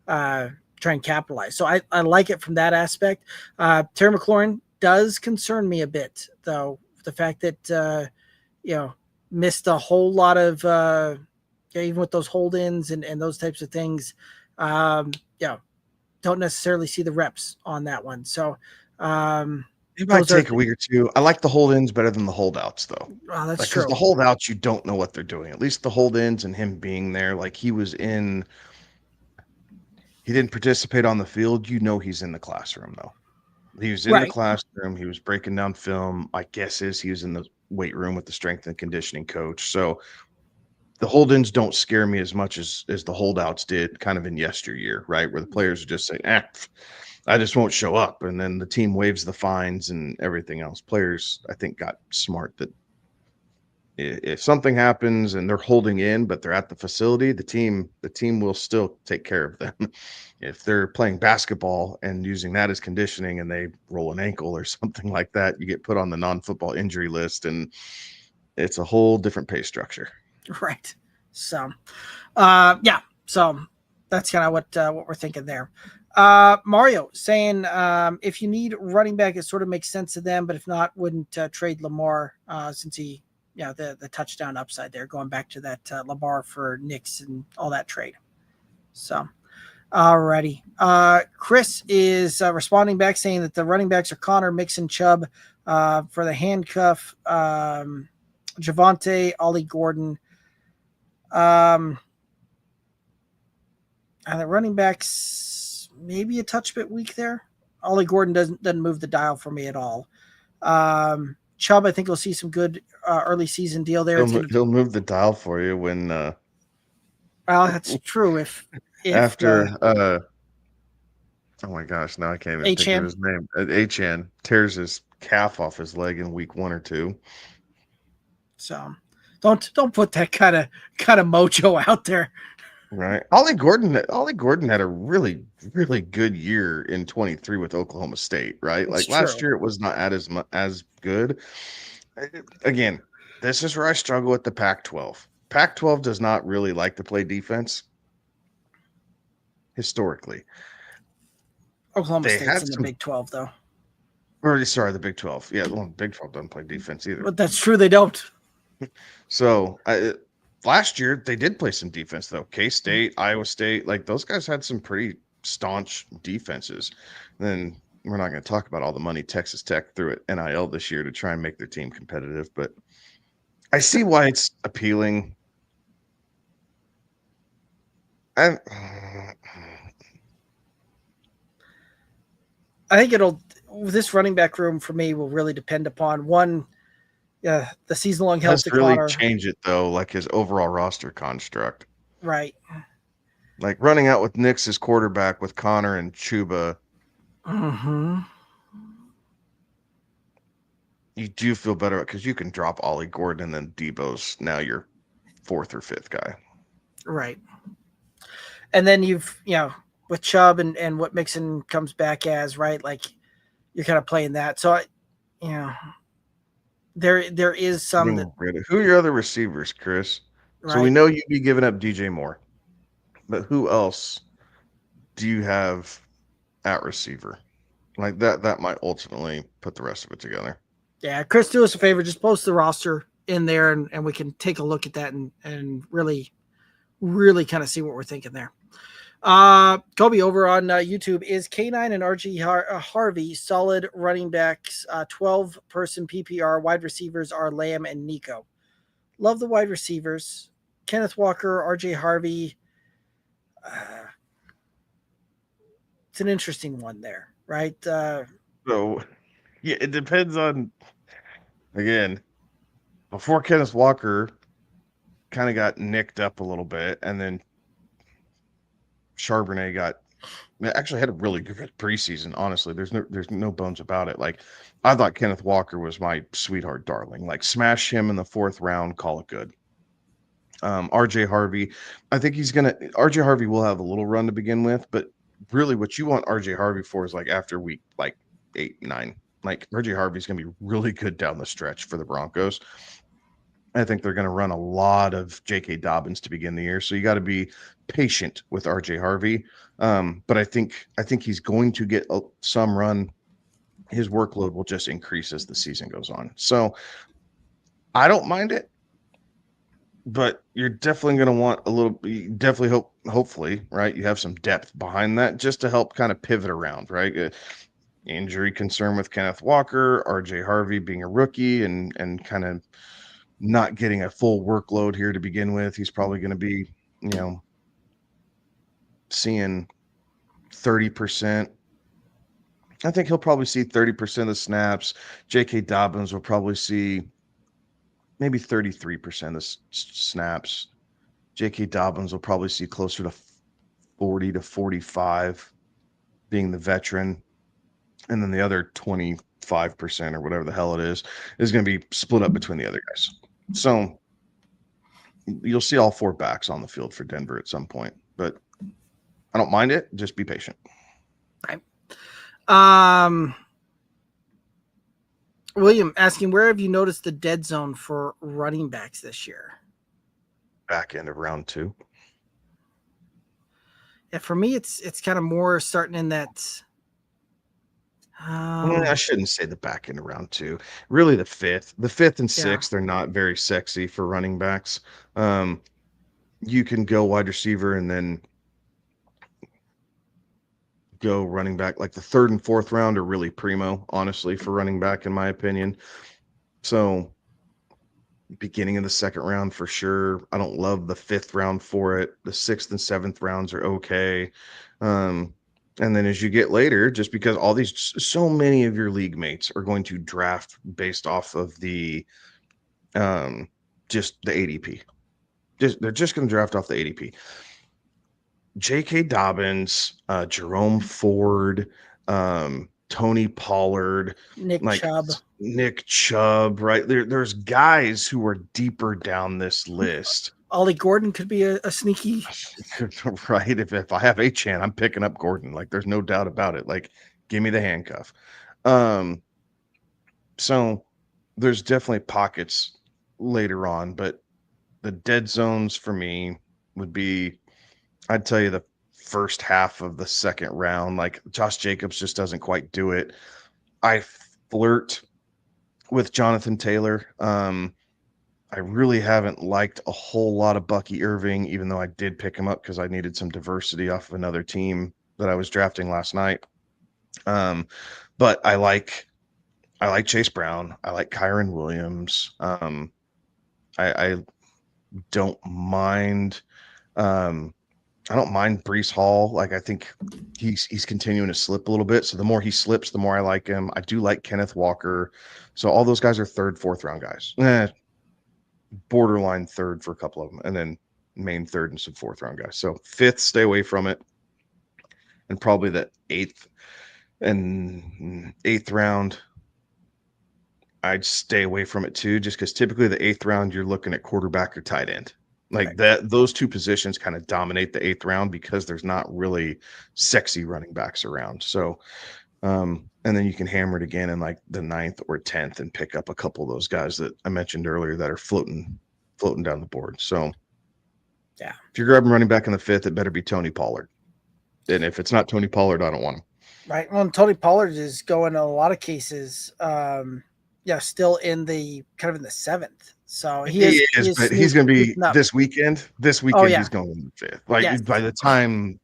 and capitalize. So I like it from that aspect. Terry McLaurin does concern me a bit, though, the fact that missed a whole lot of even with those hold-ins and those types of things. Don't necessarily see the reps on that one. So it might take a week or 2. I like the hold-ins better than the holdouts, though. Oh, that's true. Because the holdouts, you don't know what they're doing. At least the hold-ins and him being there, like, he didn't participate on the field. He's in the classroom, though. He was in the Right. classroom. He was breaking down film. My guess is he was in the weight room with the strength and conditioning coach. So the hold-ins don't scare me as much as the holdouts did kind of in yesteryear, right? Where the players are just saying, I just won't show up. And then the team waives the fines and everything else. Players, I think, got smart that if something happens and they're holding in, but they're at the facility, the team will still take care of them. If they're playing basketball and using that as conditioning and they roll an ankle or something like that, you get put on the non-football injury list, and it's a whole different pay structure. Right. So, yeah. So that's kind of what we're thinking there. Mario saying if you need running back, it sort of makes sense to them, but if not, wouldn't trade Lamar since he, the touchdown upside there, going back to that Lamar for Knicks and all that trade. So, alrighty. Chris is responding back saying that the running backs are Connor, Mixon, Chubb for the handcuff, Javonte, Ollie Gordon. And the running backs maybe a touch bit weak there. Ollie Gordon doesn't move the dial for me at all. Chubb, I think we'll see some good early season deal there. He'll move the dial for you when well, that's true. If after oh my gosh, now I can't even think of his name. Achan tears his calf off his leg in week 1 or 2. So don't put that kind of mojo out there. Right. Ollie Gordon had a really, really good year in 23 with Oklahoma State, right? It's last true. year it was not as good. Again, this is where I struggle with the Pac-12. Pac-12 does not really like to play defense historically. Oklahoma State's in the Big 12 though. Or sorry, the Big 12. Yeah, the Big 12 doesn't play defense either. But that's true, they don't. So last year they did play some defense though. K-State, Iowa State, like those guys had some pretty staunch defenses. Then we're not going to talk about all the money Texas Tech threw at NIL this year to try and make their team competitive, but I see why it's appealing. I think this running back room for me will really depend upon one, the season-long health to really Connor. Change it though, like his overall roster construct. Right. Like running out with Knicks as quarterback with Connor and Chuba. Mm-hmm. You do feel better because you can drop Ollie Gordon and then Debo's now your 4th or 5th guy. Right. And then you've, with Chubb and what Mixon comes back as, right? Like you're kind of playing that. So, there is some that. Who are your other receivers, Chris? Right. So we know you'd be giving up DJ Moore, but who else do you have at receiver? Like that might ultimately put the rest of it together. Yeah, Chris, do us a favor. Just post the roster in there and we can take a look at that and really, really kind of see what we're thinking there. Kobe over on YouTube, is K9 and RG Harvey solid running backs, 12-person PPR. Wide receivers are Lamb and Nico. Love the wide receivers. Kenneth Walker, RJ Harvey. It's an interesting one there, right? So, yeah, it depends on, again, before Kenneth Walker kind of got nicked up a little bit, and then Charbonnet actually had a really good preseason. Honestly, there's no bones about it. Like, I thought Kenneth Walker was my sweetheart darling. Like, smash him in the 4th round, call it good. RJ Harvey, I think RJ Harvey will have a little run to begin with, but really what you want RJ Harvey for is like after week 8, 9. Like RJ Harvey's gonna be really good down the stretch for the Broncos. I think they're going to run a lot of J.K. Dobbins to begin the year, so you got to be patient with RJ Harvey. But I think he's going to get some run. His workload will just increase as the season goes on. So I don't mind it, but you're definitely going to want a little. You definitely hopefully, right? You have some depth behind that just to help kind of pivot around, right? Injury concern with Kenneth Walker, RJ Harvey being a rookie, and kind of not getting a full workload here to begin with. He's probably going to be, seeing 30%, I think he'll probably see 30% of the snaps. J.K. Dobbins will probably see maybe 33% of snaps. J.K. Dobbins will probably see closer to 40 to 45, being the veteran. And then the other 25% or whatever the hell it is going to be split up between the other guys. So you'll see all 4 backs on the field for Denver at some point, but I don't mind it. Just be patient. Right. William asking, where have you noticed the dead zone for running backs this year? Back end of round 2. Yeah, for me, it's kind of more starting in that. I shouldn't say the back end of round 2. Really, the fifth and sixth are not very sexy for running backs. You can go wide receiver and then go running back. Like the 3rd and 4th round are really primo, honestly, for running back, in my opinion. So beginning of the 2nd round for sure. I don't love the 5th round for it. The 6th and 7th rounds are okay. And then as you get later, just because so many of your league mates are going to draft based off of the just the ADP. They're just going to draft off the ADP. J.K. Dobbins, Jerome Ford, Tony Pollard, Nick Chubb, right? There's guys who are deeper down this list. Ollie Gordon could be a sneaky. Right. If I have Achane, I'm picking up Gordon. Like, there's no doubt about it. Like, give me the handcuff. So there's definitely pockets later on, but the dead zones for me would be, I'd tell you, the first half of the 2nd round. Like, Josh Jacobs just doesn't quite do it. I flirt with Jonathan Taylor. I really haven't liked a whole lot of Bucky Irving, even though I did pick him up because I needed some diversity off of another team that I was drafting last night. But I like Chase Brown. I like Kyron Williams. I don't mind. I don't mind Breece Hall. Like, I think he's continuing to slip a little bit. So the more he slips, the more I like him. I do like Kenneth Walker. So all those guys are 3rd, 4th round guys. Borderline 3rd for a couple of them, and then main 3rd and some 4th round guys. So 5th, stay away from it. And probably the 8th round, I'd stay away from it too, just because typically the 8th round, you're looking at quarterback or tight end. Like those 2 positions kind of dominate the 8th round because there's not really sexy running backs around. So, and then you can hammer it again in like the 9th or 10th and pick up a couple of those guys that I mentioned earlier that are floating down the board. So, yeah, if you're grabbing running back in the 5th, it better be Tony Pollard. And if it's not Tony Pollard, I don't want him. Right. Well, Tony Pollard is going in a lot of cases. Still in the kind of in the 7th. So he is but he's going to be this weekend. He's going in the 5th. Like, by the time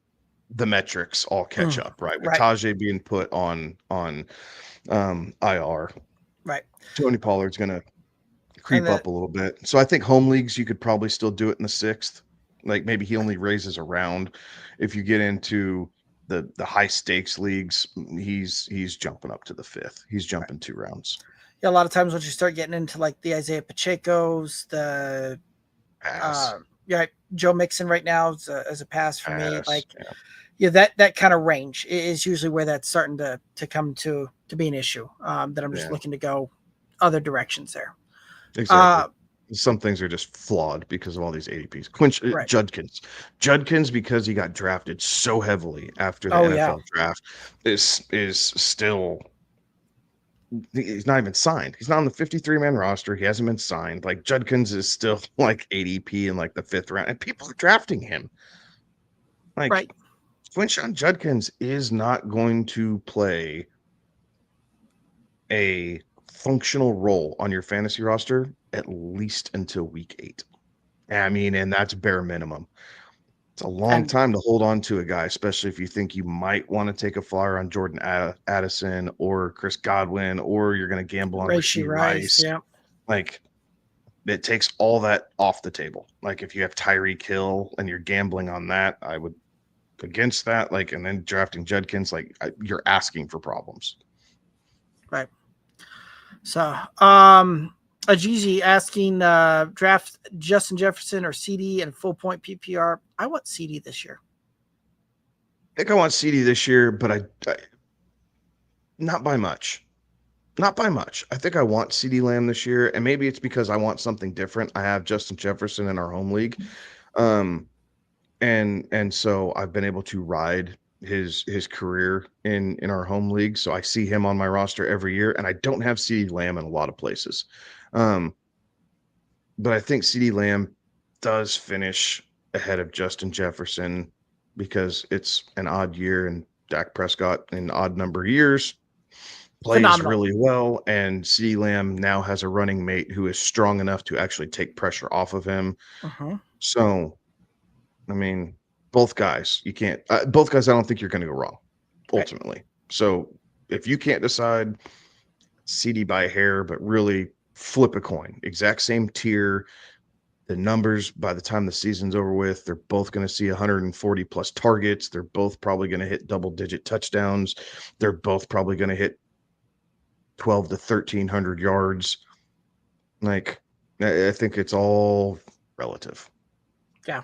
the metrics all catch up, right? With Tajay being put on IR, right? Tony Pollard's going to creep up a little bit. So I think home leagues, you could probably still do it in the 6th. Like, maybe he only raises a round. If you get into the high stakes leagues, he's jumping up to the 5th. He's jumping 2 rounds. Yeah, a lot of times once you start getting into like the Isaiah Pacheco's, the Joe Mixon right now as a pass for me. Like, that kind of range is usually where that's starting to come to be an issue. That I'm just looking to go other directions there. Exactly. Some things are just flawed because of all these ADPs. Judkins, because he got drafted so heavily after the NFL draft, is still. He's not even signed. He's not on the 53-man roster. He hasn't been signed. Like, Judkins is still like ADP in like the 5th round, and people are drafting him. Like, Quinshon Judkins is not going to play a functional role on your fantasy roster at least until week 8. I mean, and that's bare minimum. It's a long time to hold on to a guy, especially if you think you might want to take a flyer on Jordan Addison or Chris Godwin, or you're going to gamble on Rashee Rice. Yeah. Like, it takes all that off the table. Like, if you have Tyreek Hill and you're gambling on that, I would against that, like, and then drafting Judkins, like, you're asking for problems. Right. So, Ajizi asking, draft Justin Jefferson or CD and full point PPR. I want CD this year. I think I want CD this year, but I not by much. Not by much. I think I want CD Lamb this year, and maybe it's because I want something different. I have Justin Jefferson in our home league. And so I've been able to ride his career in our home league. So I see him on my roster every year, and I don't have CD Lamb in a lot of places. But I think CD Lamb does finish ahead of Justin Jefferson because it's an odd year, and Dak Prescott in odd number of years plays Phenomenal. really well, and CD Lamb now has a running mate who is strong enough to actually take pressure off of him. So, I mean, both guys, you can't. Both guys, I don't think you're going to go wrong, ultimately. Right. So, if you can't decide, CD by hair, but really flip a coin. Exact same tier. The numbers by the time the season's over with, they're both going to see 140 plus targets. They're both probably going to hit double-digit touchdowns. They're both probably going to hit 12 to 1,300 yards. Like, I think it's all relative. Yeah.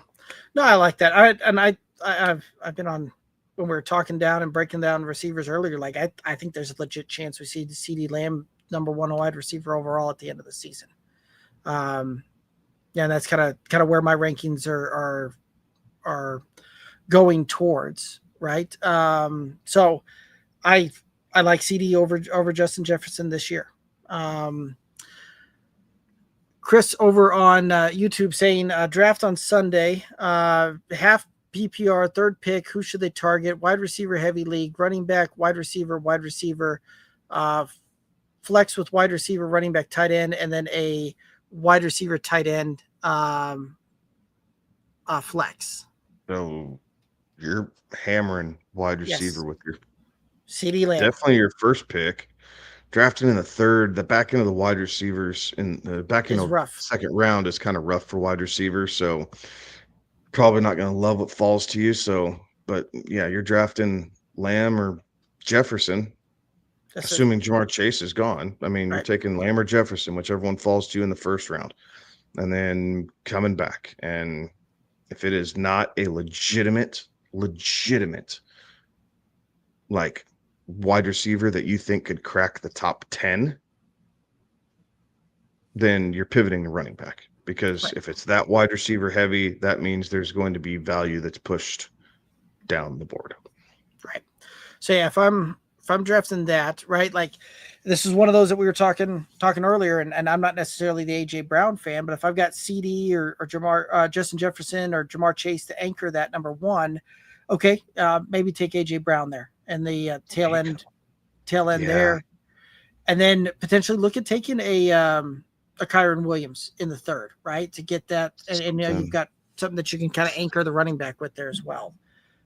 No, I like that. I've been on when we were talking down and breaking down receivers earlier. Like, I think there's a legit chance we see the CD Lamb number one wide receiver overall at the end of the season. Yeah, and that's kind of where my rankings are going towards, right? So I like CD over Justin Jefferson this year. Chris over on YouTube saying draft on Sunday, half PPR, third pick. Who should they target? Wide receiver heavy league, running back, wide receiver, flex with wide receiver, running back, tight end, and then a wide receiver, tight end flex. So you're hammering wide receiver with your CD Lamb. Definitely your first pick. Drafting in the third, the back end of the wide receivers in the back end of the second round is kind of rough for wide receivers. So probably not going to love what falls to you. So, but yeah, you're drafting Lamb or Jefferson, assuming Jamar Chase is gone. I mean, you're taking Lamb or Jefferson, whichever one falls to you in the first round, and then coming back. And if it is not a legitimate, like wide receiver that you think could crack the top 10, then you're pivoting to running back. Because if it's that wide receiver heavy, that means there's going to be value that's pushed down the board. Right. So yeah, if I'm drafting that, right, like this is one of those that we were talking earlier, and I'm not necessarily the AJ Brown fan, but if I've got CD or Jamar Justin Jefferson or Jamar Chase to anchor that number one, okay, maybe take AJ Brown there and the tail end there, and then potentially look at taking a Kyron Williams in the third, right, to get that, and you know, you've got something that you can kind of anchor the running back with there as well.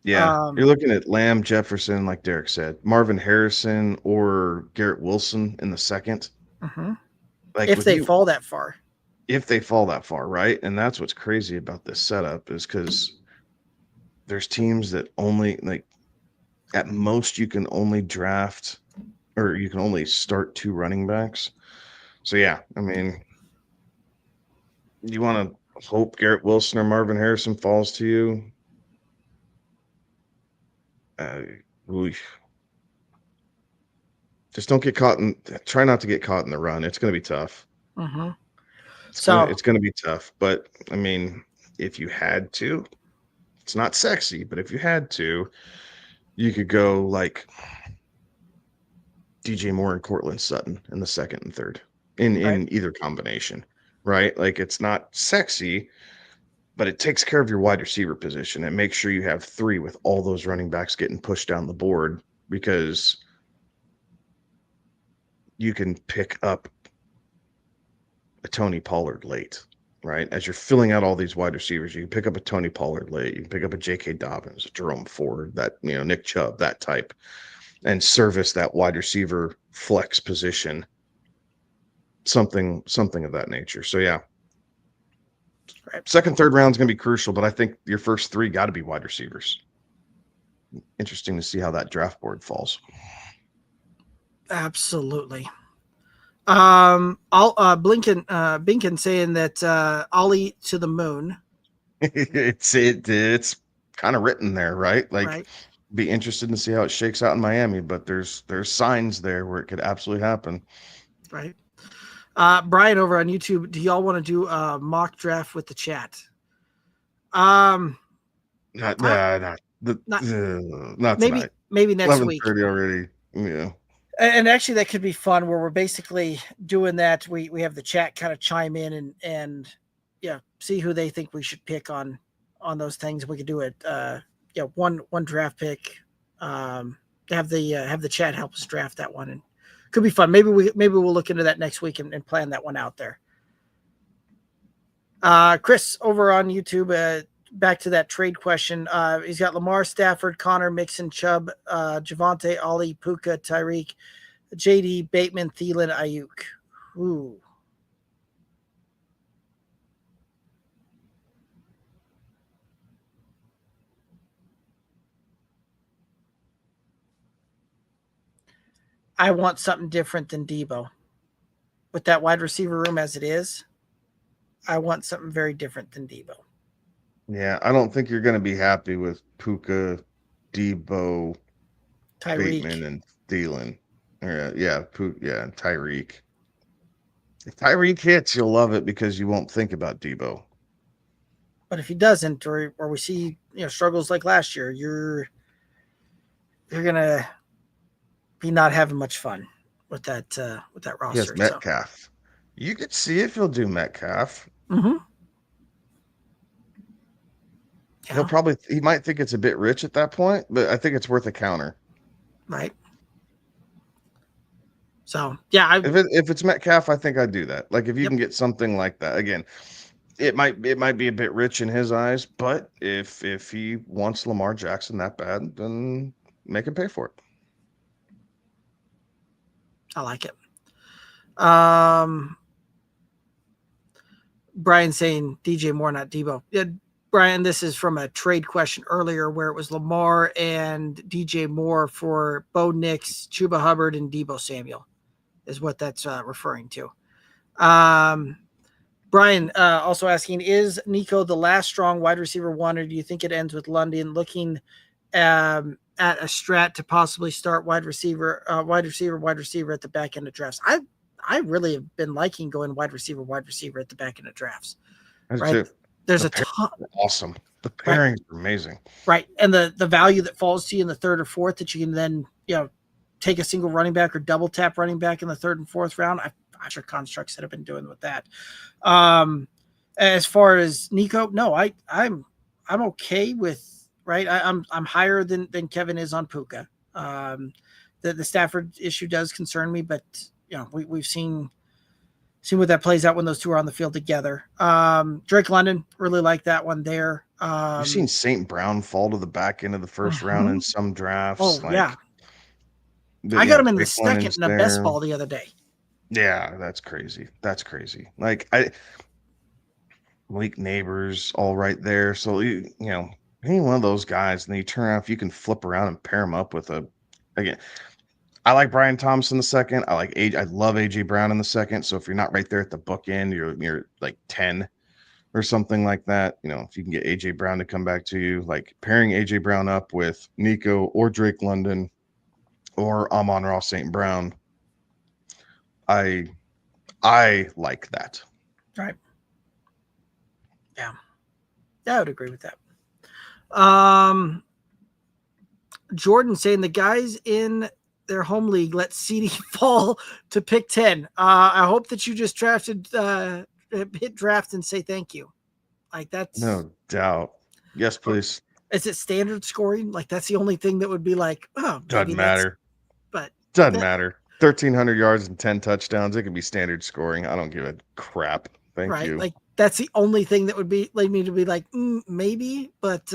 Yeah, you're looking at Lamb, Jefferson, like Derek said, Marvin Harrison or Garrett Wilson in the second. Like if they fall that far. If they fall that far, right? And that's what's crazy about this setup is because there's teams that only, like, at most you can only draft or you can only start 2 running backs. So, yeah, I mean, you want to hope Garrett Wilson or Marvin Harrison falls to you. Just don't get caught try not to get caught in the run. It's going to be tough. It's going to be tough. But I mean, if you had to, it's not sexy, but if you had to, you could go like DJ Moore and Cortland Sutton in the second and third in either combination, right? Like it's not sexy, but it takes care of your wide receiver position and makes sure you have 3 with all those running backs getting pushed down the board, because you can pick up a Tony Pollard late, right? As you're filling out all these wide receivers, you can pick up a Tony Pollard late. You can pick up a J.K. Dobbins, a Jerome Ford, that, you know, Nick Chubb, that type, and service that wide receiver flex position, something of that nature. So, yeah. Second, third round is going to be crucial, but I think your first 3 got to be wide receivers. interesting to see how that draft board falls. Absolutely. Binkin saying that Ollie to the moon. It's kind of written there, right? Like, Right. be interested to see how it shakes out in Miami, but there's signs there where it could absolutely happen. Right. Brian over on YouTube, do y'all want to do a mock draft with the chat? Not maybe tonight. maybe next week. 11:30 already. Yeah. And actually, that could be fun where we're basically doing that. We have the chat kind of chime in and see who they think we should pick on those things. We could do it. One draft pick. Have the chat help us draft that one, and could be fun. Maybe we'll look into that next week and plan that one out there. Chris over on YouTube. Back to that trade question. He's got Lamar, Stafford, Connor, Mixon, Chubb, Javonte, Ollie, Puka, Tyreek, JD, Bateman, Thielen, Ayuk. Ooh. I want something different than Debo. With that wide receiver room as it is, I want something very different than Debo. Yeah, I don't think you're going to be happy with Puka, Debo, Tyreek, Bateman, and Thielen. And Tyreek. If Tyreek hits, you'll love it because you won't think about Debo. But if he doesn't, or we see struggles like last year, you're gonna be not having much fun with that roster. Yes, Metcalf. So. You could see if he'll do Metcalf. Mm-hmm. Yeah. He might think it's a bit rich at that point, but I think it's worth a counter. Right. So yeah, if it's Metcalf, I think I'd do that. Like if you can get something like that, again, it might be a bit rich in his eyes, but if he wants Lamar Jackson that bad, then make him pay for it. I like it. Brian saying DJ Moore, not Debo. Yeah, Brian, this is from a trade question earlier where it was Lamar and DJ Moore for Bo Nix, Chuba Hubbard, and Debo Samuel is what that's referring to. Brian also asking, is Nico the last strong wide receiver one, or do you think it ends with London looking at a strat to possibly start wide receiver at the back end of drafts? I really have been liking going wide receiver at the back end of drafts. Right? There's a ton. Awesome. The pairings are amazing. Right. And the value that falls to you in the third or fourth that you can then, take a single running back or double tap running back in the third and fourth round. I'm sure constructs that have been doing with that. As far as Nico, no, I'm okay with, right. I'm higher than Kevin is on Puka. The Stafford issue does concern me, but we've seen what that plays out when those two are on the field together. Drake London, really like that one there. You've seen St. Brown fall to the back end of the first round in some drafts. Oh, yeah. I got him in the second in a best ball the other day. Yeah, that's crazy. Like Malik Neighbors, all right there. So any one of those guys, and then you turn around, if you can flip around and pair them up with again. I like Brian Thompson the second. I love AJ Brown in the second. So if you're not right there at the bookend, you're like 10 or something like that. If you can get AJ Brown to come back to you, like pairing AJ Brown up with Nico or Drake London or Amon-Ra St. Brown, I like that. Right. Yeah, I would agree with that. Jordan saying the guys in their home league let CD fall to pick 10. I hope that you just hit draft and say thank you. Like that's no doubt. Yes, please. Is it standard scoring? Like that's the only thing that would be like, doesn't matter. But doesn't matter. 1,300 yards and 10 touchdowns. It can be standard scoring. I don't give a crap. Thank you. Like that's the only thing that would be lead me to be like, maybe, but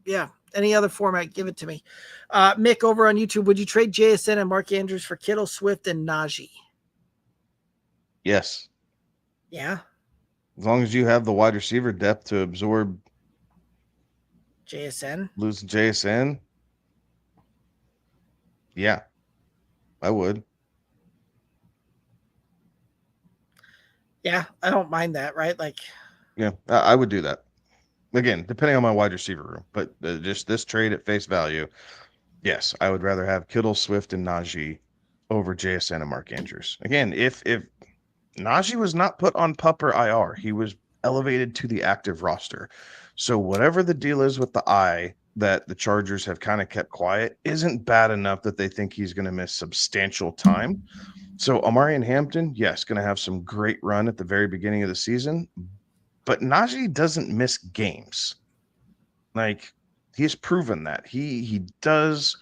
yeah. Any other format, give it to me. Mick over on YouTube, would you trade JSN and Mark Andrews for Kittle, Swift, and Najee? Yes. Yeah. As long as you have the wide receiver depth to absorb JSN. Losing JSN. Yeah, I would. Yeah, I don't mind that, right? Like, Yeah, I would do that. Again, depending on my wide receiver room, but just this trade at face value, yes, I would rather have Kittle, Swift, and Najee over JSN and Mark Andrews. Again, if Najee was not put on PUP or IR, he was elevated to the active roster. So whatever the deal is with the eye that the Chargers have kind of kept quiet isn't bad enough that they think he's going to miss substantial time. So Amari Hampton, yes, going to have some great run at the very beginning of the season, but Najee doesn't miss games. Like he's proven that he does.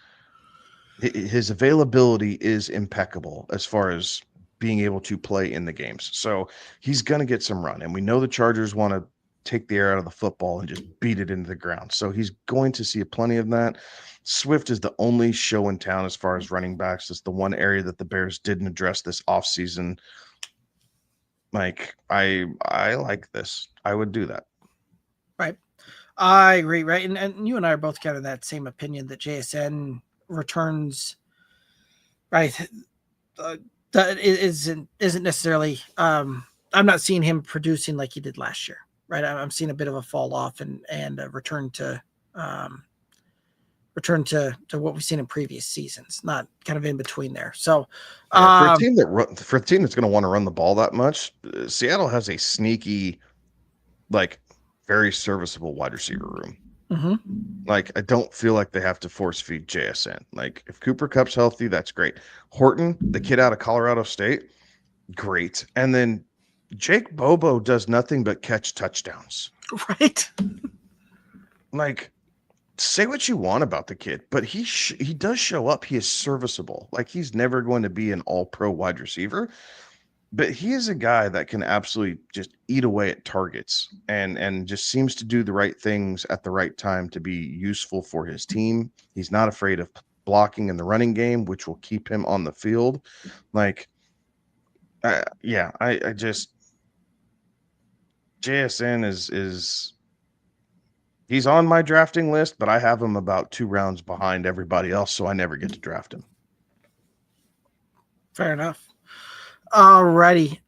His availability is impeccable as far as being able to play in the games. So he's going to get some run, and we know the Chargers want to take the air out of the football and just beat it into the ground. So he's going to see plenty of that. Swift is the only show in town as far as running backs. It's the one area that the Bears didn't address this offseason. Like I like this. I would do that. right. I agree, right? And you and I are both kind of that same opinion that JSN returns, right? That isn't necessarily. I'm not seeing him producing like he did last year, right? I'm seeing a bit of a fall off and a return to what we've seen in previous seasons, not kind of in between there. So, Yeah, for a team that's going to want to run the ball that much, Seattle has a sneaky, like, very serviceable wide receiver room. mm-hmm. Like, I don't feel like they have to force feed JSN. Like, if Cooper Kupp's healthy, that's great. Horton, the kid out of Colorado State, great. And then Jake Bobo does nothing but catch touchdowns. Right. Like, say what you want about the kid, but he does show up. He is serviceable. Like, he's never going to be an all-pro wide receiver, but he is a guy that can absolutely just eat away at targets and just seems to do the right things at the right time to be useful for his team. He's not afraid of blocking in the running game, which will keep him on the field. Like, yeah, I just JSN is he's on my drafting list, but I have him about 2 rounds behind everybody else, so I never get to draft him. Fair enough. Alrighty.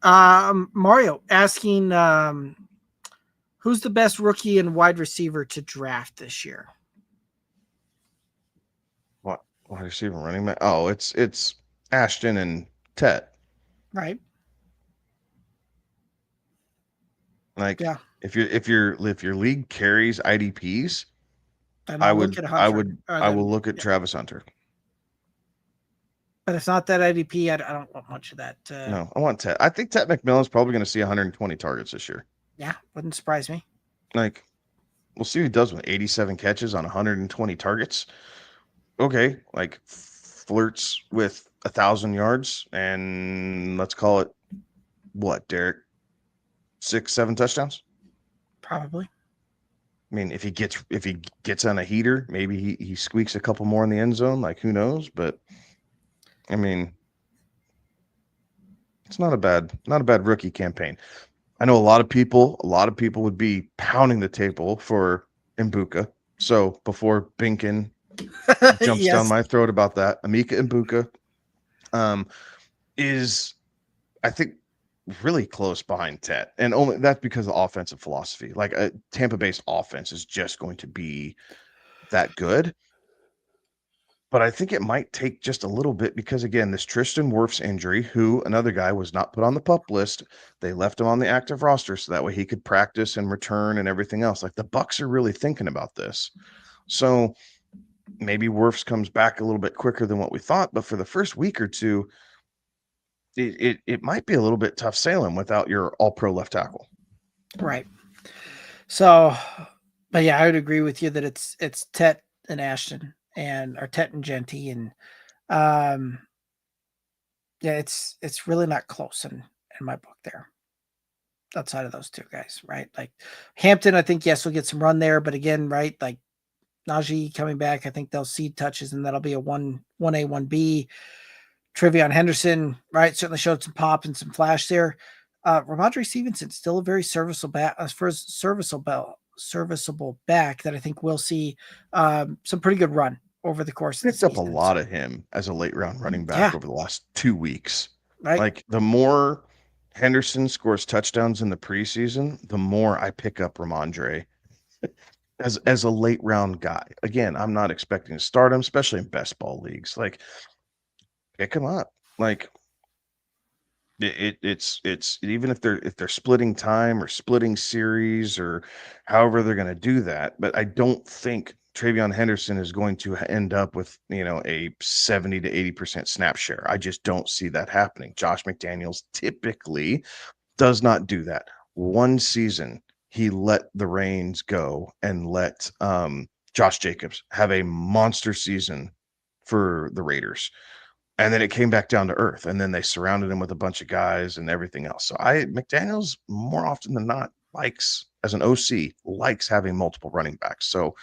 Mario asking, who's the best rookie and wide receiver to draft this year? What wide receiver running back? Oh, it's Ashton and Tet. Right. Like, yeah. if your league carries IDPs, I will look at Travis Hunter. But it's not that IDP. I don't want much of that. No, I want Tet. I think Tet McMillan's probably going to see 120 targets this year. Yeah, wouldn't surprise me. Like, we'll see what he does with 87 catches on 120 targets. Okay, like flirts with 1,000 yards, and let's call it what, Derek? 6-7 touchdowns. Probably. I mean, if he gets on a heater, maybe he squeaks a couple more in the end zone. Like, who knows? But I mean, it's not a bad rookie campaign. I know a lot of people would be pounding the table for Mbuka. So before Binkin jumps down my throat about that, Emeka Mbuka is, I think, really close behind Tet, and only that's because of offensive philosophy. Like, a Tampa Bay's offense is just going to be that good. But I think it might take just a little bit because, again, this Tristan Wirfs injury, who another guy was not put on the PUP list, they left him on the active roster so that way he could practice and return and everything else. Like, the Bucs are really thinking about this. So maybe Wirfs comes back a little bit quicker than what we thought, but for the first week or two, it might be a little bit tough sailing without your all-pro left tackle. Right. So, but yeah, I would agree with you that it's Tet and Ashton or Tet and Genty, and yeah, it's really not close in my book there. Outside of those two guys, right? Like Hampton, I think yes, we'll get some run there, but again, right, like Najee coming back, I think they'll see touches, and that'll be a 1A, 1B. Trevion Henderson, right, certainly showed some pop and some flash there. Ramondre Stevenson, still a very serviceable back that I think we'll see some pretty good run over the course of the Picked up a season. lot of him as a late round running back over the last 2 weeks. Right. Like the more Henderson scores touchdowns in the preseason, the more I pick up Ramondre as a late round guy. Again, I'm not expecting to start him, especially in best ball leagues. Like, pick him up. Like, it's even if they're splitting time or splitting series or however they're going to do that, but I don't think Travion Henderson is going to end up with a 70 to 80% snap share. I just don't see that happening. Josh McDaniels typically does not do that. One season he let the reins go and let Josh Jacobs have a monster season for the Raiders. And then it came back down to earth, and then they surrounded him with a bunch of guys and everything else. So McDaniels more often than not likes, as an OC, likes having multiple running backs. So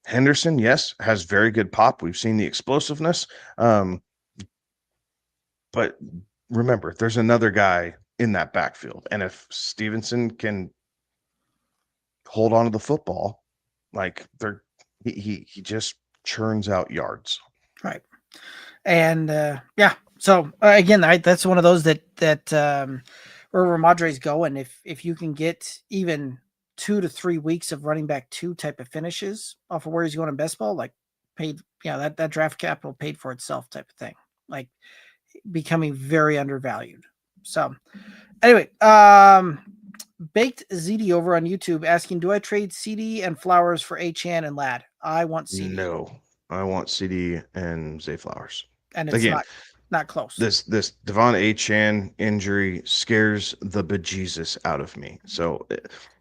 Henderson, yes, has very good pop. We've seen the explosiveness. But remember, there's another guy in that backfield. And if Stevenson can hold on to the football, like he just churns out yards. Right. And so again, that's one of those that where Ramondre's going. If you can get even 2 to 3 weeks of running back 2 type of finishes off of where he's going in best ball, like paid, that draft capital paid for itself type of thing, like becoming very undervalued. So anyway, Baked ZD over on YouTube asking, do I trade CD and Flowers for Achan and Ladd? I want CD. No, I want CD and Zay Flowers. And it's again, not close. This Devon Achan injury scares the bejesus out of me. So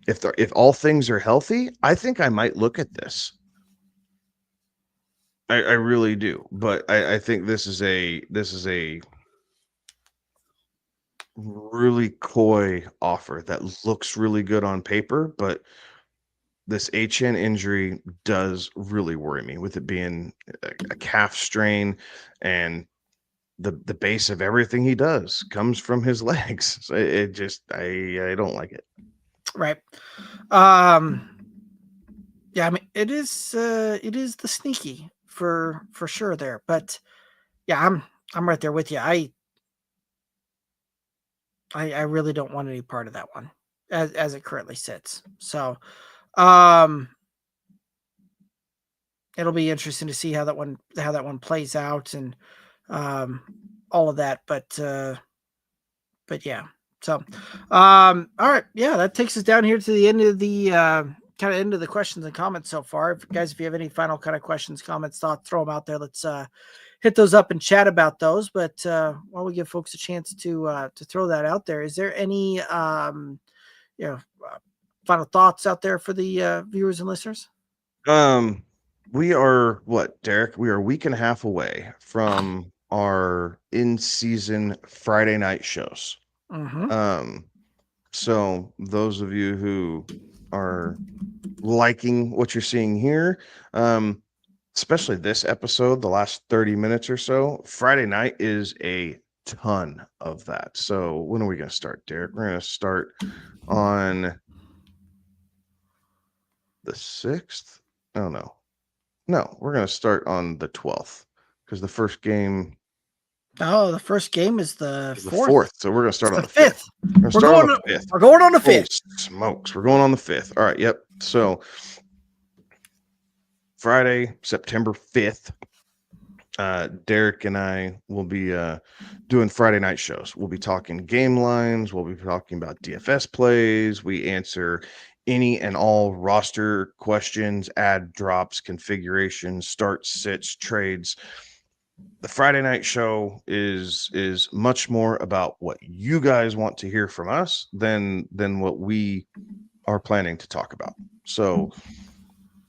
if all things are healthy, I think I might look at this. I really do. But I think this is a really coy offer that looks really good on paper, but this Achan injury does really worry me, with it being a calf strain, and the base of everything he does comes from his legs. So it just, I don't like it. Right. I mean, it is the sneaky for sure there, but yeah, I'm right there with you. I really don't want any part of that one as it currently sits. So it'll be interesting to see how that one plays out and all of that, but yeah. So all right, yeah, that takes us down here to the end of the kind of end of the questions and comments so far. If you have any final kind of questions, comments, thoughts, throw them out there. Let's hit those up and chat about those. But while we give folks a chance to throw that out there, is there any final thoughts out there for the viewers and listeners? We are Derek? We are a week and a half away from our in-season Friday night shows. Mm-hmm. So those of you who are liking what you're seeing here, especially this episode, the last 30 minutes or so, Friday night is a ton of that. So when are we going to start, Derek? We're going to start on the 6th. Oh, no, we're going to start on the 12th, because the first game. Oh, the first game is the 4th. So we're going to start on the 5th. We're going on the 5th. We're going on the 5th. Oh, smokes. We're going on the 5th. All right. Yep. So Friday, September 5th, Derek and I will be doing Friday night shows. We'll be talking game lines. We'll be talking about DFS plays. We answer any and all roster questions, add drops, configurations, starts, sits, trades. The Friday night show is much more about what you guys want to hear from us than what we are planning to talk about. So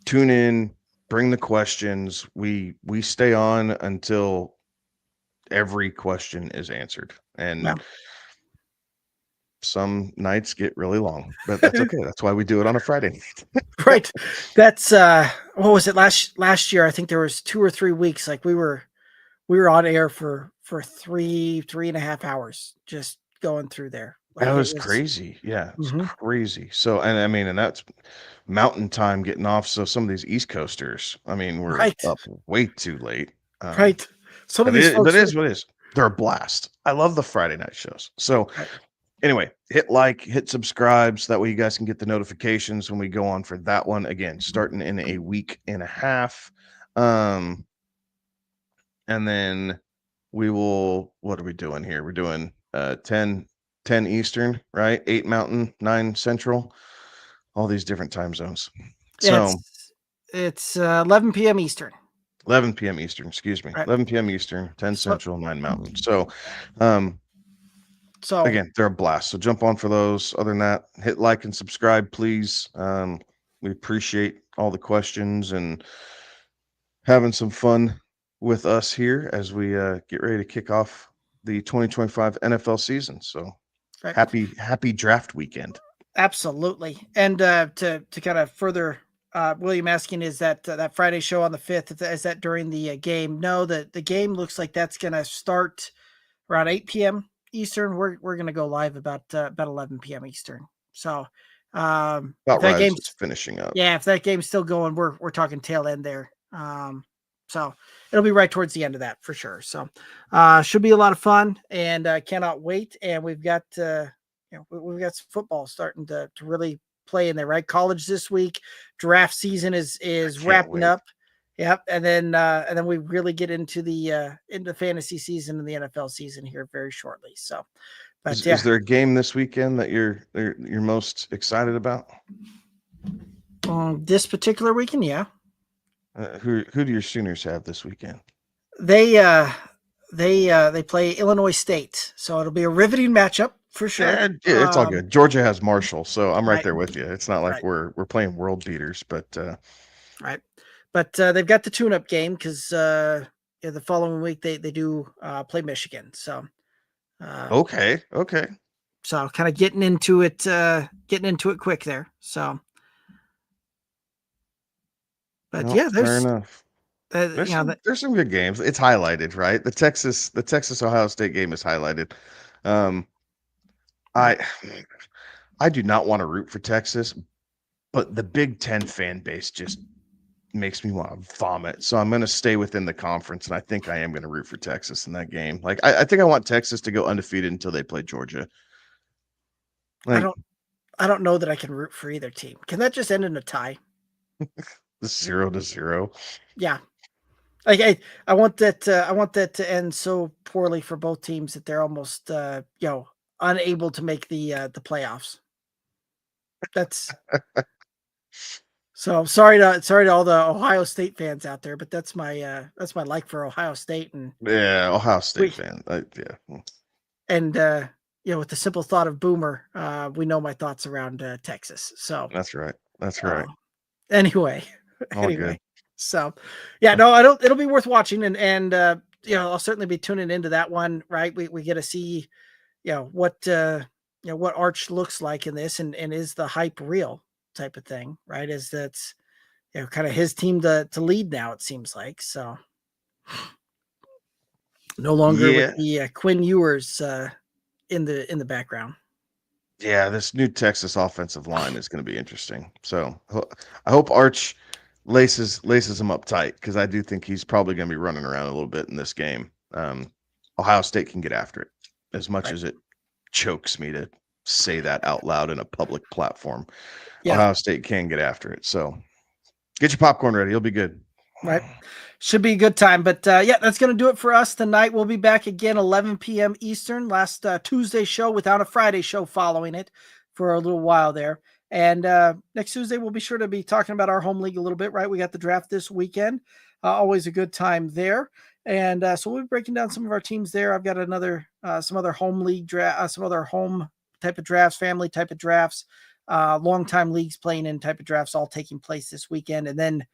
tune in, bring the questions. We stay on until every question is answered. And some nights get really long, but that's okay. That's why we do it on a Friday night. Right. That's what was it last year? I think there was 2 or 3 weeks. Like we were on air for 3.5 hours, just going through there. That It was was. crazy. Yeah, it's Mhm. crazy. So, and I mean, and that's mountain time getting off. So some of these East Coasters, I mean, we're Right, up way too late. right. Some of these But folks it are is what it is. They're a blast. I love the Friday night shows. So right. anyway, hit like, hit subscribe so that way you guys can get the notifications when we go on for that one again, starting in a week and a half. Um, and then we will, what are we doing here? We're doing 10 Eastern, right? 8 Mountain, 9 Central, all these different time zones. Yeah, So it's 11 p.m. Eastern. 11 p.m. Eastern, excuse me. Right. 11 p.m. Eastern, 10 So Central, 9 Mountain. So um so again, they're a blast. So jump on for those. Other than that, hit like and subscribe, please. We appreciate all the questions and having some fun with us here as we get ready to kick off the 2025 NFL season. So right. happy draft weekend. Absolutely. And to kind of further William asking, is that Friday show on the 5th, is that during the game? No, the game looks like that's going to start around 8 p.m. Eastern. We're going to go live about 11 p.m. Eastern. So if About that right as it's game's finishing up. yeah, if that game's still going, we're talking tail end there. So it'll be right towards the end of that for sure. So should be a lot of fun, and cannot wait. And we've got we've got some football starting to really play in there, right? College this week, draft season is Can't wrapping wait. up. Yep, and then we really get into the fantasy season and the NFL season here very shortly. So, but Is there a game this weekend that you're most excited about? this particular weekend, yeah, Who do your Sooners have this weekend? they play Illinois State, so it'll be a riveting matchup for sure. Yeah, it's all good. Georgia has Marshall, so I'm right Right, there with you. It's not like right, we're playing world beaters, but right. But they've got the tune-up game because the following week they do play Michigan. So okay. so kind of getting into it quick there. So, but No, yeah, fair enough. There's some good games. It's highlighted, right? The Texas Ohio State game is highlighted. Um, right, I I do not want to root for Texas, but the Big Ten fan base just makes me want to vomit. So I'm going to stay within the conference, and I think I am going to root for Texas in that game. Like I think I want Texas to go undefeated until they play Georgia. Like I don't know that I can root for either team. Can that just end in a tie? 0-0. Yeah. Like I want that to end so poorly for both teams that they're almost unable to make the playoffs. That's so sorry to all the Ohio State fans out there, but that's my like for Ohio State, and Yeah, Ohio we State fan. Yeah. and with the simple thought of Boomer, we know my thoughts around Texas. So That's right. That's uh, right. anyway, All good. so yeah, no, I don't. It'll be worth watching, and I'll certainly be tuning into that one. Right, we get to see what Arch looks like in this, and is the hype real type of thing, right? Is that's kind of his team to lead now, it seems like. So no longer with Yeah. the Quinn Ewers in the background. Yeah, this new Texas offensive line is going to be interesting. So I hope Arch laces him up tight because I do think he's probably going to be running around a little bit in this game. Ohio State can get after it as much Right. as it chokes me to say that out loud in a public platform. Yeah. Ohio State can get after it. So get your popcorn ready. You'll be good. Right. Should be a good time. But that's going to do it for us tonight. We'll be back again 11 p.m. Eastern. Last Tuesday show without a Friday show following it for a little while there. And next Tuesday, we'll be sure to be talking about our home league a little bit, right? We got the draft this weekend. Always a good time there. And so we'll be breaking down some of our teams there. I've got some other home league draft, some other home type of drafts, family type of drafts, long-time leagues playing in type of drafts all taking place this weekend. And then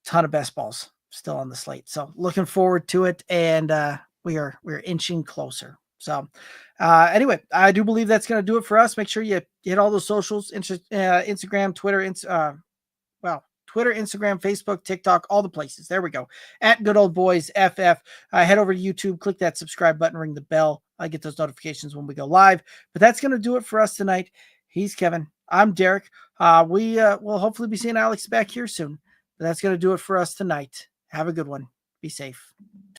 ton of best balls still on the slate. So looking forward to it. And we're inching closer. So anyway, I do believe that's going to do it for us. Make sure you hit all those socials, Instagram, Twitter, Twitter, Instagram, Facebook, TikTok, all the places. There we go. At Good Old Boys FF. Head over to YouTube, click that subscribe button, ring the bell. I get those notifications when we go live. But that's going to do it for us tonight. He's Kevin. I'm Derek. We will hopefully be seeing Alex back here soon. But that's going to do it for us tonight. Have a good one. Be safe.